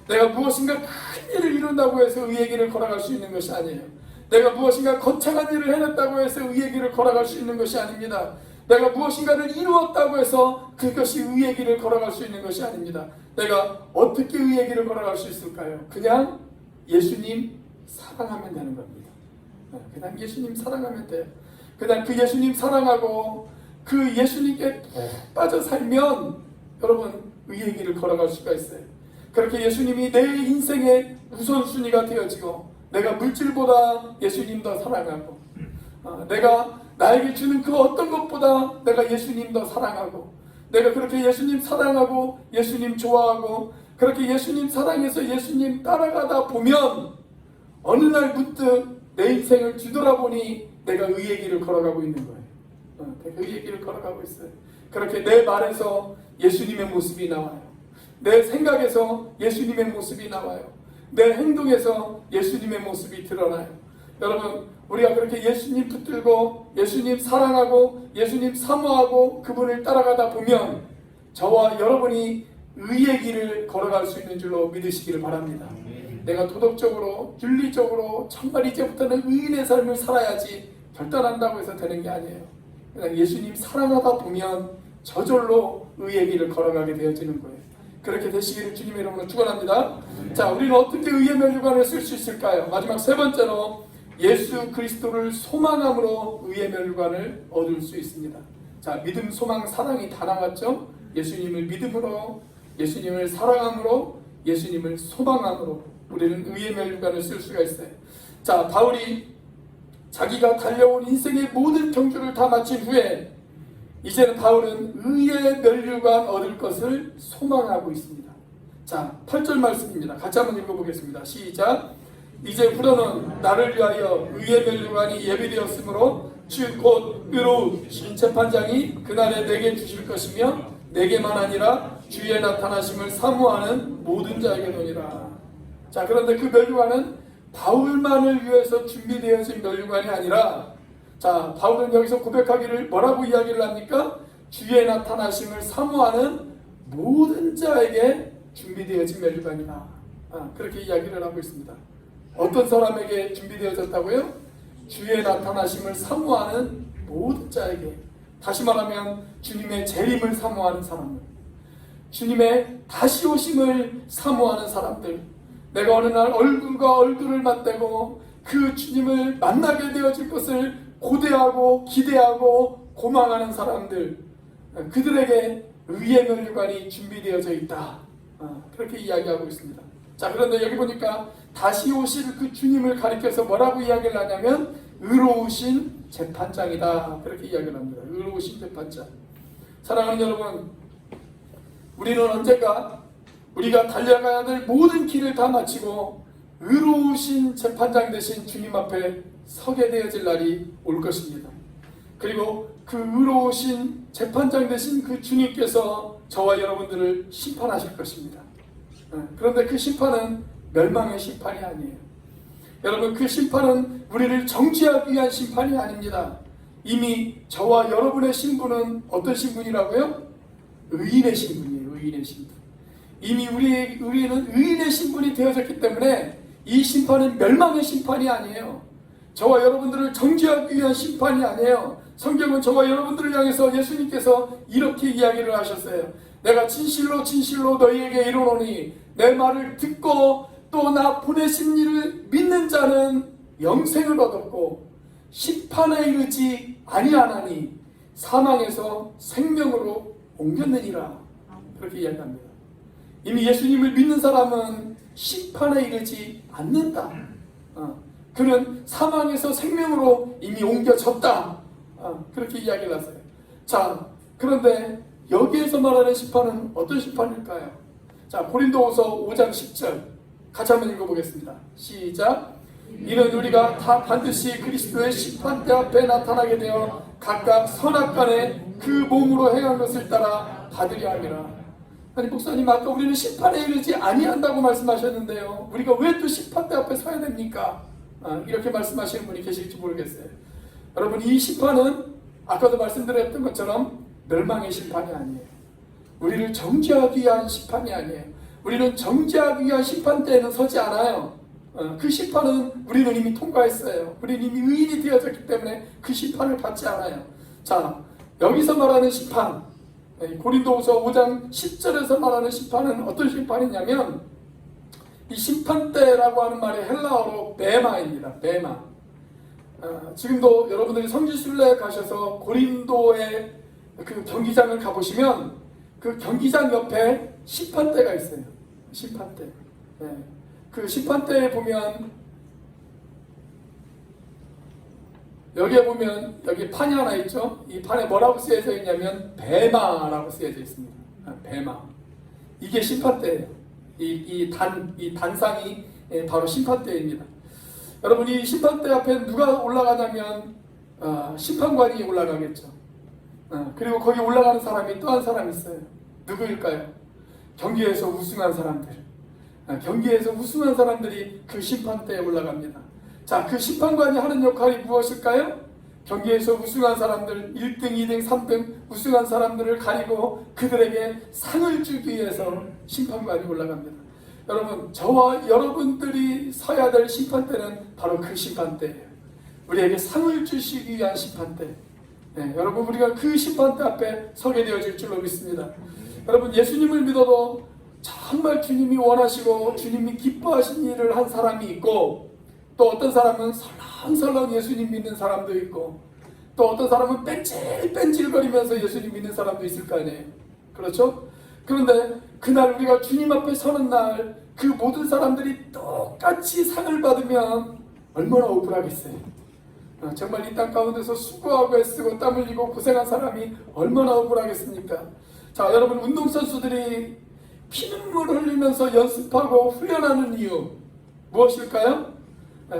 내가 무엇인가 큰 일을 이룬다고 해서 의의 길을 걸어갈 수 있는 것이 아니에요. 내가 무엇인가 거창한 일을 해냈다고 해서 의의 길을 걸어갈 수 있는 것이 아닙니다. 내가 무엇인가를 이루었다고 해서 그것이 의의 길을 걸어갈 수 있는 것이 아닙니다. 내가 어떻게 의의 길을 걸어갈 수 있을까요? 그냥 예수님 사랑하면 되는 겁니다. 그냥 예수님 사랑하면 돼요. 그냥 그 예수님 사랑하고 그 예수님께 빠져 살면 여러분 의의 길을 걸어갈 수가 있어요. 그렇게 예수님이 내 인생의 우선순위가 되어지고, 내가 물질보다 예수님 더 사랑하고, 내가 나에게 주는 그 어떤 것보다 내가 예수님 더 사랑하고, 내가 그렇게 예수님 사랑하고 예수님 좋아하고 그렇게 예수님 사랑해서 예수님 따라가다 보면 어느 날 문득 내 인생을 뒤돌아보니 내가 의의 길을 걸어가고 있는 거예요. 내가 의의 길을 걸어가고 있어요. 그렇게 내 말에서 예수님의 모습이 나와요. 내 생각에서 예수님의 모습이 나와요. 내 행동에서 예수님의 모습이 드러나요. 여러분, 우리가 그렇게 예수님 붙들고 예수님 사랑하고 예수님 사모하고 그분을 따라가다 보면 저와 여러분이 의의 길을 걸어갈 수 있는 줄로 믿으시기를 바랍니다. 내가 도덕적으로 윤리적으로 정말 이제부터는 의인의 삶을 살아야지 결단한다고 해서 되는 게 아니에요. 그냥 예수님 사랑하다 보면 저절로 의의 길을 걸어가게 되어지는 거예요. 그렇게 되시기를 주님의 이름으로 축원합니다. 자, 우리는 어떻게 의의 면류관을 쓸 수 있을까요? 마지막 세 번째로 예수 그리스도를 소망함으로 의의 면류관을 얻을 수 있습니다. 자, 믿음, 소망, 사랑이 다 나왔죠? 예수님을 믿음으로, 예수님을 사랑함으로, 예수님을 소망함으로 우리는 의의 면류관을 쓸 수가 있어요. 자, 바울이 자기가 달려온 인생의 모든 경주를 다 마친 후에 이제는 바울은 의의 면류관 얻을 것을 소망하고 있습니다. 자, 8절 말씀입니다. 같이 한번 읽어보겠습니다. 시작. 이제 후로는 나를 위하여 의의 면류관이 예비되었으므로 즉 곧 의로우신 재판장이 그날에 내게 주실 것이며 내게만 아니라 주의 나타나심을 사모하는 모든 자에게노니라. 자, 그런데 그 면류관은 바울만을 위해서 준비되어진 면류관이 아니라, 자, 바울은 여기서 고백하기를 뭐라고 이야기를 합니까? 주의 나타나심을 사모하는 모든 자에게 준비되어진 면류관이다. 그렇게 이야기를 하고 있습니다. 어떤 사람에게 준비되어졌다고요? 주의 나타나심을 사모하는 모든 자에게. 다시 말하면 주님의 재림을 사모하는 사람들, 주님의 다시 오심을 사모하는 사람들, 내가 어느 날 얼굴과 얼굴을 맞대고 그 주님을 만나게 되어질 것을 고대하고 기대하고 고망하는 사람들, 그들에게 의의 면류관이 준비되어져 있다. 그렇게 이야기하고 있습니다. 자, 그런데 여기 보니까 다시 오실 그 주님을 가리켜서 뭐라고 이야기를 하냐면 의로우신 재판장이다. 그렇게 이야기를 합니다. 의로우신 재판장. 사랑하는 여러분, 우리는 언젠가 우리가 달려가야 될 모든 길을 다 마치고 의로우신 재판장 되신 주님 앞에 서게 되어질 날이 올 것입니다. 그리고 그 의로우신 재판장 되신 그 주님께서 저와 여러분들을 심판하실 것입니다. 그런데 그 심판은 멸망의 심판이 아니에요. 여러분, 그 심판은 우리를 정죄하기 위한 심판이 아닙니다. 이미 저와 여러분의 신분은 어떤 신분이라고요? 의인의 신분이에요. 의인의 신분. 이미 우리는 의인의 신분이 되어졌기 때문에 이 심판은 멸망의 심판이 아니에요. 저와 여러분들을 정죄하기 위한 심판이 아니에요. 성경은 저와 여러분들을 향해서 예수님께서 이렇게 이야기를 하셨어요. 내가 진실로 진실로 너희에게 이르노니 내 말을 듣고 또 나 보내신 이를 믿는 자는 영생을 얻었고 심판에 이르지 아니하나니 사망에서 생명으로 옮겼느니라. 그렇게 이야기합니다. 이미 예수님을 믿는 사람은 심판에 이르지 않는다. 그는 사망에서 생명으로 이미 옮겨졌다. 그렇게 이야기를 하세요. 자, 그런데 여기에서 말하는 심판은 어떤 심판일까요? 자, 고린도후서 5장 10절 같이 한번 읽어보겠습니다. 시작. 이는 우리가 다 반드시 그리스도의 심판대 앞에 나타나게 되어 각각 선악간에 그 몸으로 행한 것을 따라 받으려 함이라. 아니, 목사님, 아까 우리는 심판에 이르지 아니한다고 말씀하셨는데요, 우리가 왜 또 심판대 앞에 서야 됩니까? 이렇게 말씀하시는 분이 계실지 모르겠어요. 여러분, 이 심판은 아까도 말씀드렸던 것처럼 멸망의 심판이 아니에요. 우리를 정죄하기 위한 심판이 아니에요. 우리는 정죄하기 위한 심판대에는 서지 않아요. 그 심판은 우리는 이미 통과했어요. 우리는 이미 의인이 되어졌기 때문에 그 심판을 받지 않아요. 자, 여기서 말하는 심판, 고린도후서 5장 10절에서 말하는 심판은 어떤 심판이냐면, 이 심판대라고 하는 말이 헬라어로 베마입니다. 베마. 지금도 여러분들이 성지순례 가셔서 고린도의 그 경기장을 가보시면 그 경기장 옆에 심판대가 있어요. 심판대. 그 심판대에 보면, 여기에 보면 여기 판이 하나 있죠. 이 판에 뭐라고 쓰여져 있냐면 베마라고 쓰여져 있습니다. 베마. 이게 심판대예요. 이 단상이 바로 심판대입니다. 여러분, 이 심판대 앞에 누가 올라가냐면 심판관이 올라가겠죠. 그리고 거기 올라가는 사람이 또 한 사람이 있어요. 누구일까요? 경기에서 우승한 사람들. 경기에서 우승한 사람들이 그 심판대에 올라갑니다. 자, 그 심판관이 하는 역할이 무엇일까요? 경기에서 우승한 사람들, 1등, 2등, 3등 우승한 사람들을 가리고 그들에게 상을 주기 위해서 심판관이 올라갑니다. 여러분, 저와 여러분들이 서야 될 심판대는 바로 그 심판대예요. 우리에게 상을 주시기 위한 심판대. 네, 여러분, 우리가 그 심판대 앞에 서게 되어질 줄로 믿습니다. 여러분, 예수님을 믿어도 정말 주님이 원하시고 주님이 기뻐하신 일을 한 사람이 있고, 또 어떤 사람은 설렁설렁 예수님 믿는 사람도 있고, 또 어떤 사람은 뺀질뺀질거리면서 예수님 믿는 사람도 있을 거 아니에요. 그렇죠? 그런데 그날 우리가 주님 앞에 서는 날, 그 모든 사람들이 똑같이 상을 받으면 얼마나 억울하겠어요. 정말 이 땅 가운데서 수고하고 애쓰고 땀 흘리고 고생한 사람이 얼마나 억울하겠습니까? 자, 여러분, 운동선수들이 피눈물을 흘리면서 연습하고 훈련하는 이유 무엇일까요?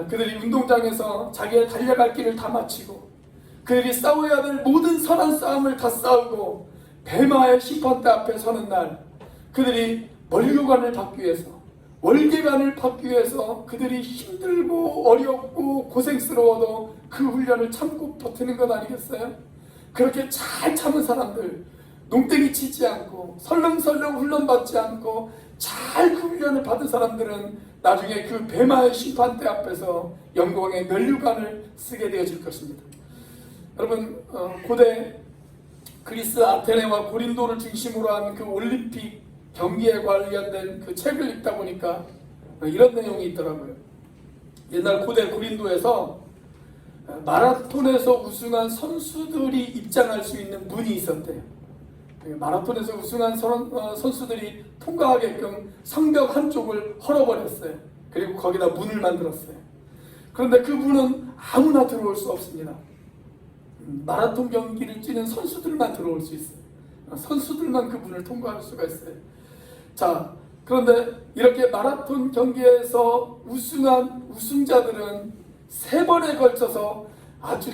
그들이 운동장에서 자기의 달려갈 길을 다 마치고 그들이 싸워야 될 모든 선한 싸움을 다 싸우고 뱀마의 심판대 앞에 서는 날, 그들이 월교관을 받기 위해서, 월계관을 받기 위해서 그들이 힘들고 어렵고 고생스러워도 그 훈련을 참고 버티는 것 아니겠어요? 그렇게 잘 참은 사람들, 농땡이 치지 않고 설렁설렁 훈련받지 않고 잘 그 훈련을 받은 사람들은 나중에 그 뱀마의 심판대 앞에서 영광의 면류관을 쓰게 되어질 것입니다. 여러분, 고대 그리스 아테네와 고린도를 중심으로 한 그 올림픽 경기에 관련된 그 책을 읽다 보니까 이런 내용이 있더라고요. 옛날 고대 고린도에서 마라톤에서 우승한 선수들이 입장할 수 있는 문이 있었대요. 마라톤에서 우승한 선수들이 통과하게끔 성벽 한쪽을 헐어버렸어요. 그리고 거기다 문을 만들었어요. 그런데 그 문은 아무나 들어올 수 없습니다. 마라톤 경기를 뛰는 선수들만 들어올 수 있어요. 선수들만 그 문을 통과할 수가 있어요. 자, 그런데 이렇게 마라톤 경기에서 우승한 우승자들은 3번에 걸쳐서 아주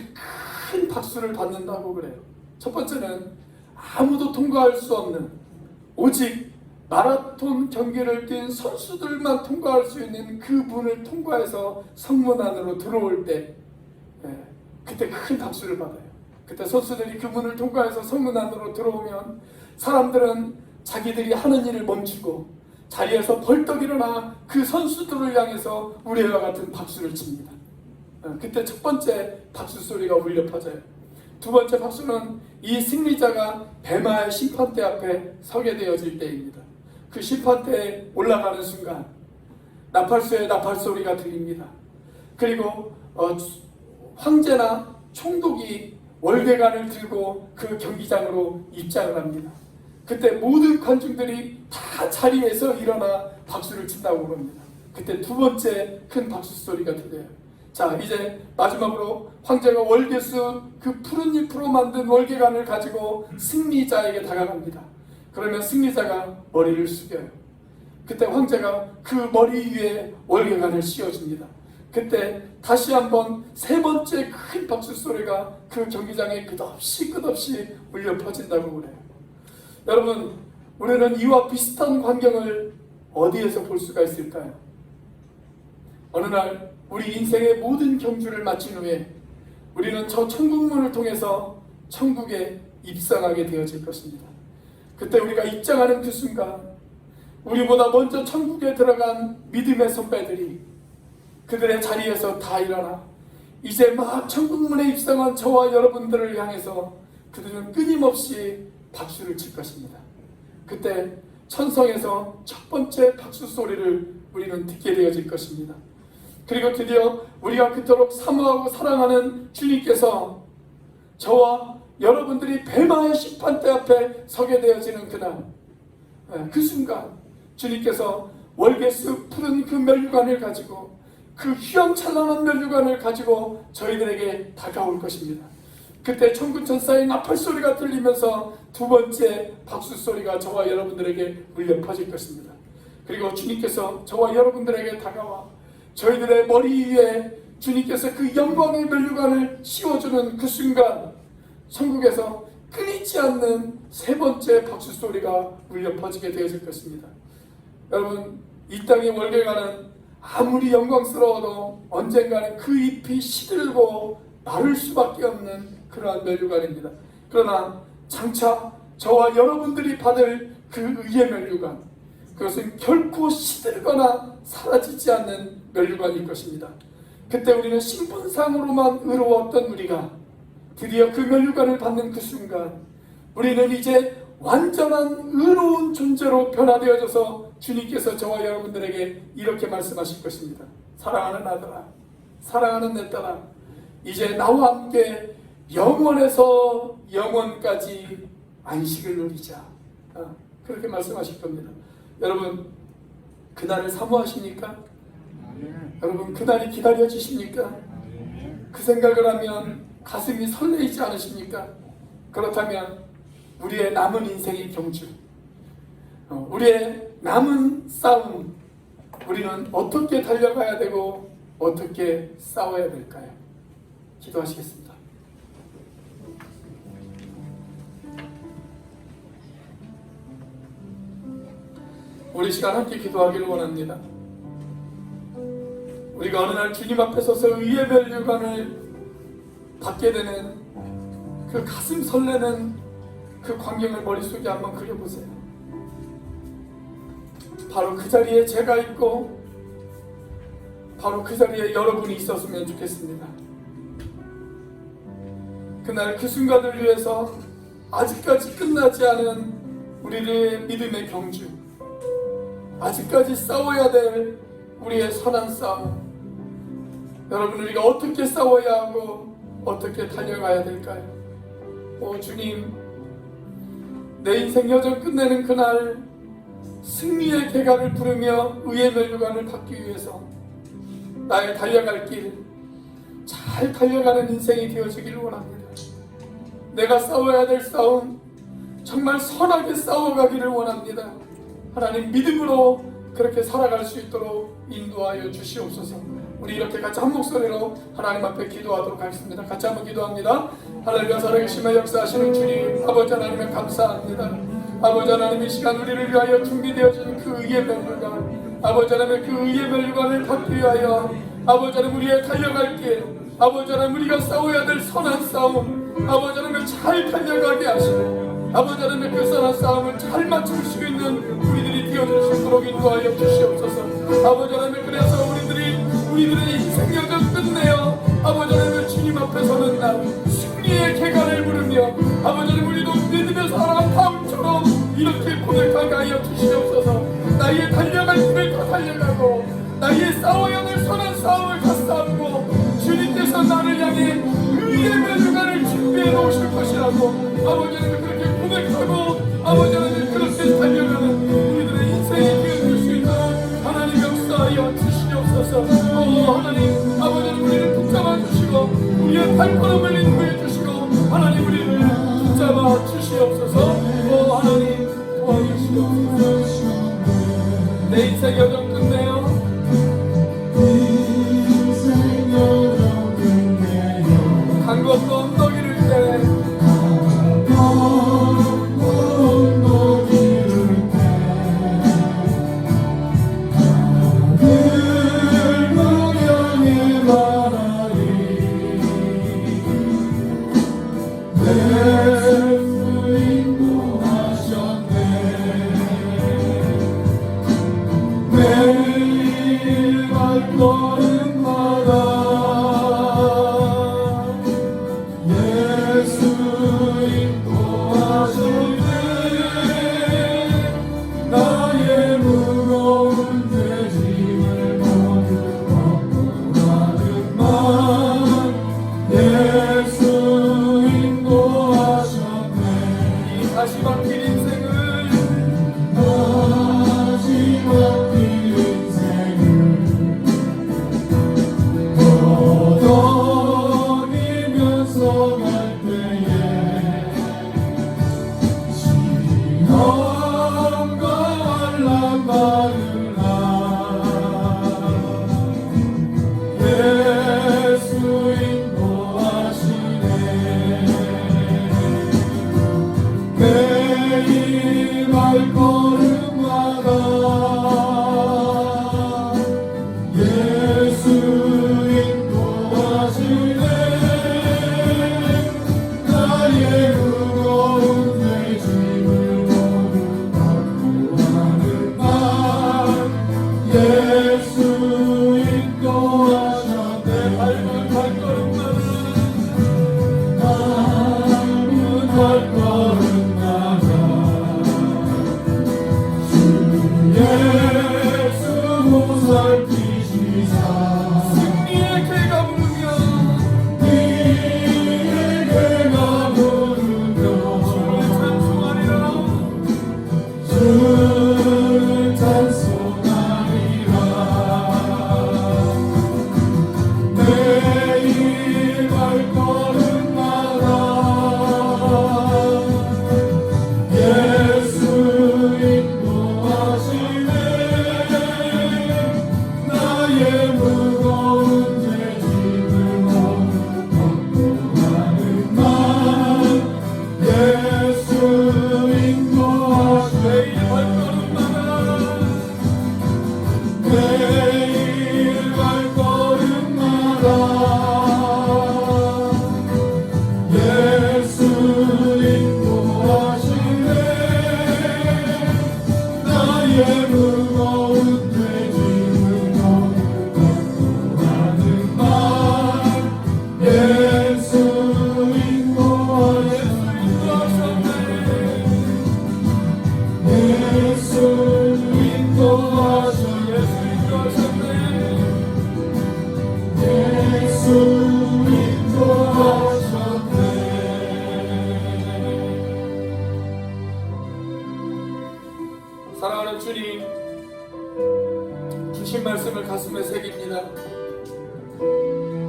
큰 박수를 받는다고 그래요. 첫 번째는 아무도 통과할 수 없는, 오직 마라톤 경기를 뛴 선수들만 통과할 수 있는 그 문을 통과해서 성문 안으로 들어올 때, 그때 큰 박수를 받아요. 그때 선수들이 그 문을 통과해서 성문 안으로 들어오면 사람들은 자기들이 하는 일을 멈추고 자리에서 벌떡 일어나 그 선수들을 향해서 우리와 같은 박수를 칩니다. 그때 첫 번째 박수 소리가 울려 퍼져요. 두 번째 박수는 이 승리자가 뱀마의 심판대 앞에 서게 되어질 때입니다. 그 심판대에 올라가는 순간 나팔수의 나팔 소리가 들립니다. 그리고 황제나 총독이 월계관을 들고 그 경기장으로 입장을 합니다. 그때 모든 관중들이 다 자리에서 일어나 박수를 친다고 합니다. 그때 두 번째 큰 박수 소리가 들려요. 자, 이제 마지막으로 황제가 월계수 그 푸른 잎으로 만든 월계관을 가지고 승리자에게 다가갑니다. 그러면 승리자가 머리를 숙여요. 그때 황제가 그 머리 위에 월계관을 씌워줍니다. 그때 다시 한번 3번째 큰 박수 소리가 그 경기장에 끝없이 울려 퍼진다고 그래요. 여러분, 우리는 이와 비슷한 광경을 어디에서 볼 수가 있을까요? 어느 날 우리 인생의 모든 경주를 마친 후에 우리는 저 천국문을 통해서 천국에 입성하게 되어질 것입니다. 그때 우리가 입장하는 그 순간 우리보다 먼저 천국에 들어간 믿음의 선배들이 그들의 자리에서 다 일어나 이제 막 천국문에 입성한 저와 여러분들을 향해서 그들은 끊임없이 박수를 칠 것입니다. 그때 천성에서 첫 번째 박수 소리를 우리는 듣게 되어질 것입니다. 그리고 드디어 우리가 그토록 사모하고 사랑하는 주님께서 저와 여러분들이 뱀마의 심판대 앞에 서게 되어지는 그날, 그 순간 주님께서 월계수 푸른 그 면류관을 가지고 그 휘황찬란한 면류관을 가지고 저희들에게 다가올 것입니다. 그때 천군천사의 나팔 소리가 들리면서 두 번째 박수 소리가 저와 여러분들에게 울려 퍼질 것입니다. 그리고 주님께서 저와 여러분들에게 다가와 저희들의 머리 위에 주님께서 그 영광의 면류관을 씌워주는 그 순간 천국에서 끊이지 않는 3번째 박수 소리가 울려 퍼지게 되어질 것입니다. 여러분, 이 땅의 월계관은 아무리 영광스러워도 언젠가는 그 잎이 시들고 마를 수밖에 없는 그러한 면류관입니다. 그러나 장차 저와 여러분들이 받을 그 의의 면류관, 그것은 결코 시들거나 사라지지 않는 면류관일 것입니다. 그때 우리는 신분상으로만 의로웠던 우리가 드디어 그 면류관을 받는 그 순간, 우리는 이제 완전한 의로운 존재로 변화되어져서 주님께서 저와 여러분들에게 이렇게 말씀하실 것입니다. 사랑하는 아들아, 사랑하는 내 딸아, 이제 나와 함께 영원에서 영원까지 안식을 누리자. 그렇게 말씀하실 겁니다. 여러분, 그날을 사모하십니까? 여러분, 그날이 기다려지십니까? 그 생각을 하면 가슴이 설레이지 않으십니까? 그렇다면 우리의 남은 인생의 경주, 우리의 남은 싸움, 우리는 어떻게 달려가야 되고 어떻게 싸워야 될까요? 기도하시겠습니다. 우리 시간 함께 기도하기를 원합니다. 우리가 어느 날 주님 앞에 서서 의의 면류관을 받게 되는 그 가슴 설레는 그 광경을 머릿속에 한번 그려보세요. 바로 그 자리에 제가 있고 바로 그 자리에 여러분이 있었으면 좋겠습니다. 그날 그 순간을 위해서 아직까지 끝나지 않은 우리의 믿음의 경주, 아직까지 싸워야 될 우리의 선한 싸움, 여러분, 우리가 어떻게 싸워야 하고 어떻게 달려가야 될까요? 오 주님, 내 인생 여정 끝내는 그날 승리의 개가를 부르며 의의 면류관을 받기 위해서 나의 달려갈 길 잘 달려가는 인생이 되어지기를 원합니다. 내가 싸워야 될 싸움 정말 선하게 싸워가기를 원합니다. 하나님, 믿음으로 그렇게 살아갈 수 있도록 인도하여 주시옵소서. 우리 이렇게 같이 한 목소리로 하나님 앞에 기도하도록 하겠습니다. 같이 한번 기도합니다. 하나님과 살아계시며 역사하시는 주님, 아버지 하나님을 감사합니다. 아버지 하나님, 이 시간 우리를 위하여 준비되어진 그 의의 면류관, 아버지 하나님, 그 의의 면류관을 받기 위하여 아버지 하나님, 우리의 달려갈 길, 아버지 하나님, 우리가 싸워야 될 선한 싸움, 아버지 하나님, 잘 달려가게 하시고 아버지 하나님, 그 선한 싸움을 잘 맞출 수 있는 우리들이 되어줄 수 있도록 인도하여 주시옵소서. 아버지 하나님, 그래서 우리들의 인생 여정 끝내어 아버지 하나님, 주님 앞에 서는 날 승리의 개가를 부르며 아버지 하나님, 우리도 믿음의 사랑 다음처럼 이렇게 고백하게 하여 주시옵소서. 나의 달려갈 길을 다 달려가고 나의 싸워야 될 선한 싸움을 다 싸우고 주님께서 나를 향해 의의 면류관을 준비해 놓으실 것이라고 아버지 하나님, 그렇게 고백하고 아버지 하나님, 그렇게 달려가는 우리들의 인생이 되어줄 수 있도록 하나님 역사하여 주시옵소서. 하나님, 아버지 하나님, 우리를 붙잡아 주시고 우리의 발걸음을 인도해 주시고 하나님, 우리를 붙잡아 주시옵소서. 하나님, 도와주시옵소서. 내 인생 여정 끝내요. 간 것도 언덕 이를 때 예수 인도하시네. 살피시사 승리의 개가 부르며 네가 부르며 찬송하리라. 주를 찬송하리라 매일 발걸음마다 예수 인도하시네 나의 무거운 죄짐을 걱정하는 날 예수 인도하시네 매일 발걸음마다 매일 발걸음마다 예수 인도하시네 나의 무거운 죄짐을 걱정하는 날 예수 인도하시네 예수 인도하시네 예수 인도하셨네 사랑하는 주님, 주신 말씀을 가슴에 새깁니다.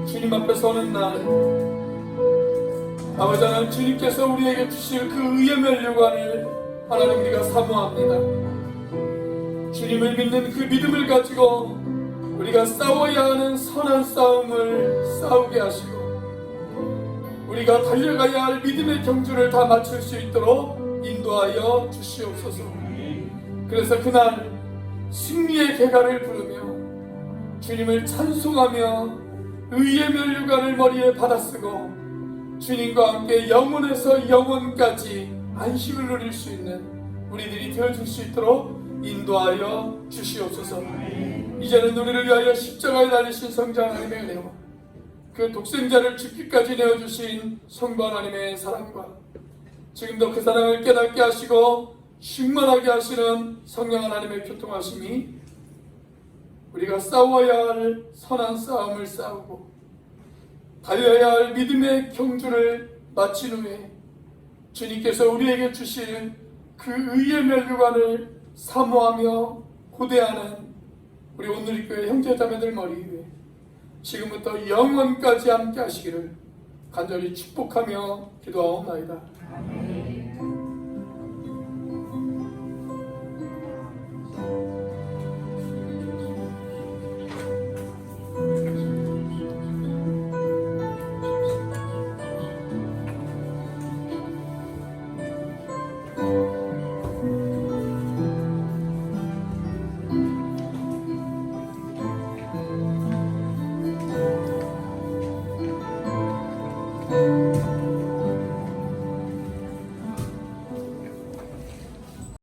주님 앞에 서는 날, 아버지 하나님, 주님께서 우리에게 주실 그 의의 면류관을 하나님 우리가 사모합니다. 주님을 믿는 그 믿음을 가지고 우리가 싸워야 하는 선한 싸움을 싸우게 하시고 우리가 달려가야 할 믿음의 경주를 다 마칠 수 있도록 인도하여 주시옵소서. 그래서 그날 승리의 개가를 부르며 주님을 찬송하며 의의 면류관을 머리에 받아쓰고 주님과 함께 영원에서 영원까지 안식을 누릴 수 있는 우리들이 되어줄 수 있도록 인도하여 주시옵소서. 이제는 우리를 위하여 십자가에 달리신 성자 하나님의 은혜와 그 독생자를 죽기까지 내어주신 성부 하나님의 사랑과 지금도 그 사랑을 깨닫게 하시고 충만하게 하시는 성령 하나님의 교통하심이 우리가 싸워야 할 선한 싸움을 싸우고 달려야 할 믿음의 경주를 마친 후에 주님께서 우리에게 주실 그 의의 면류관을 사모하며 고대하는 우리 온누리교회 형제자매들 머리 위에 지금부터 영원까지 함께 하시기를 간절히 축복하며 기도하옵나이다.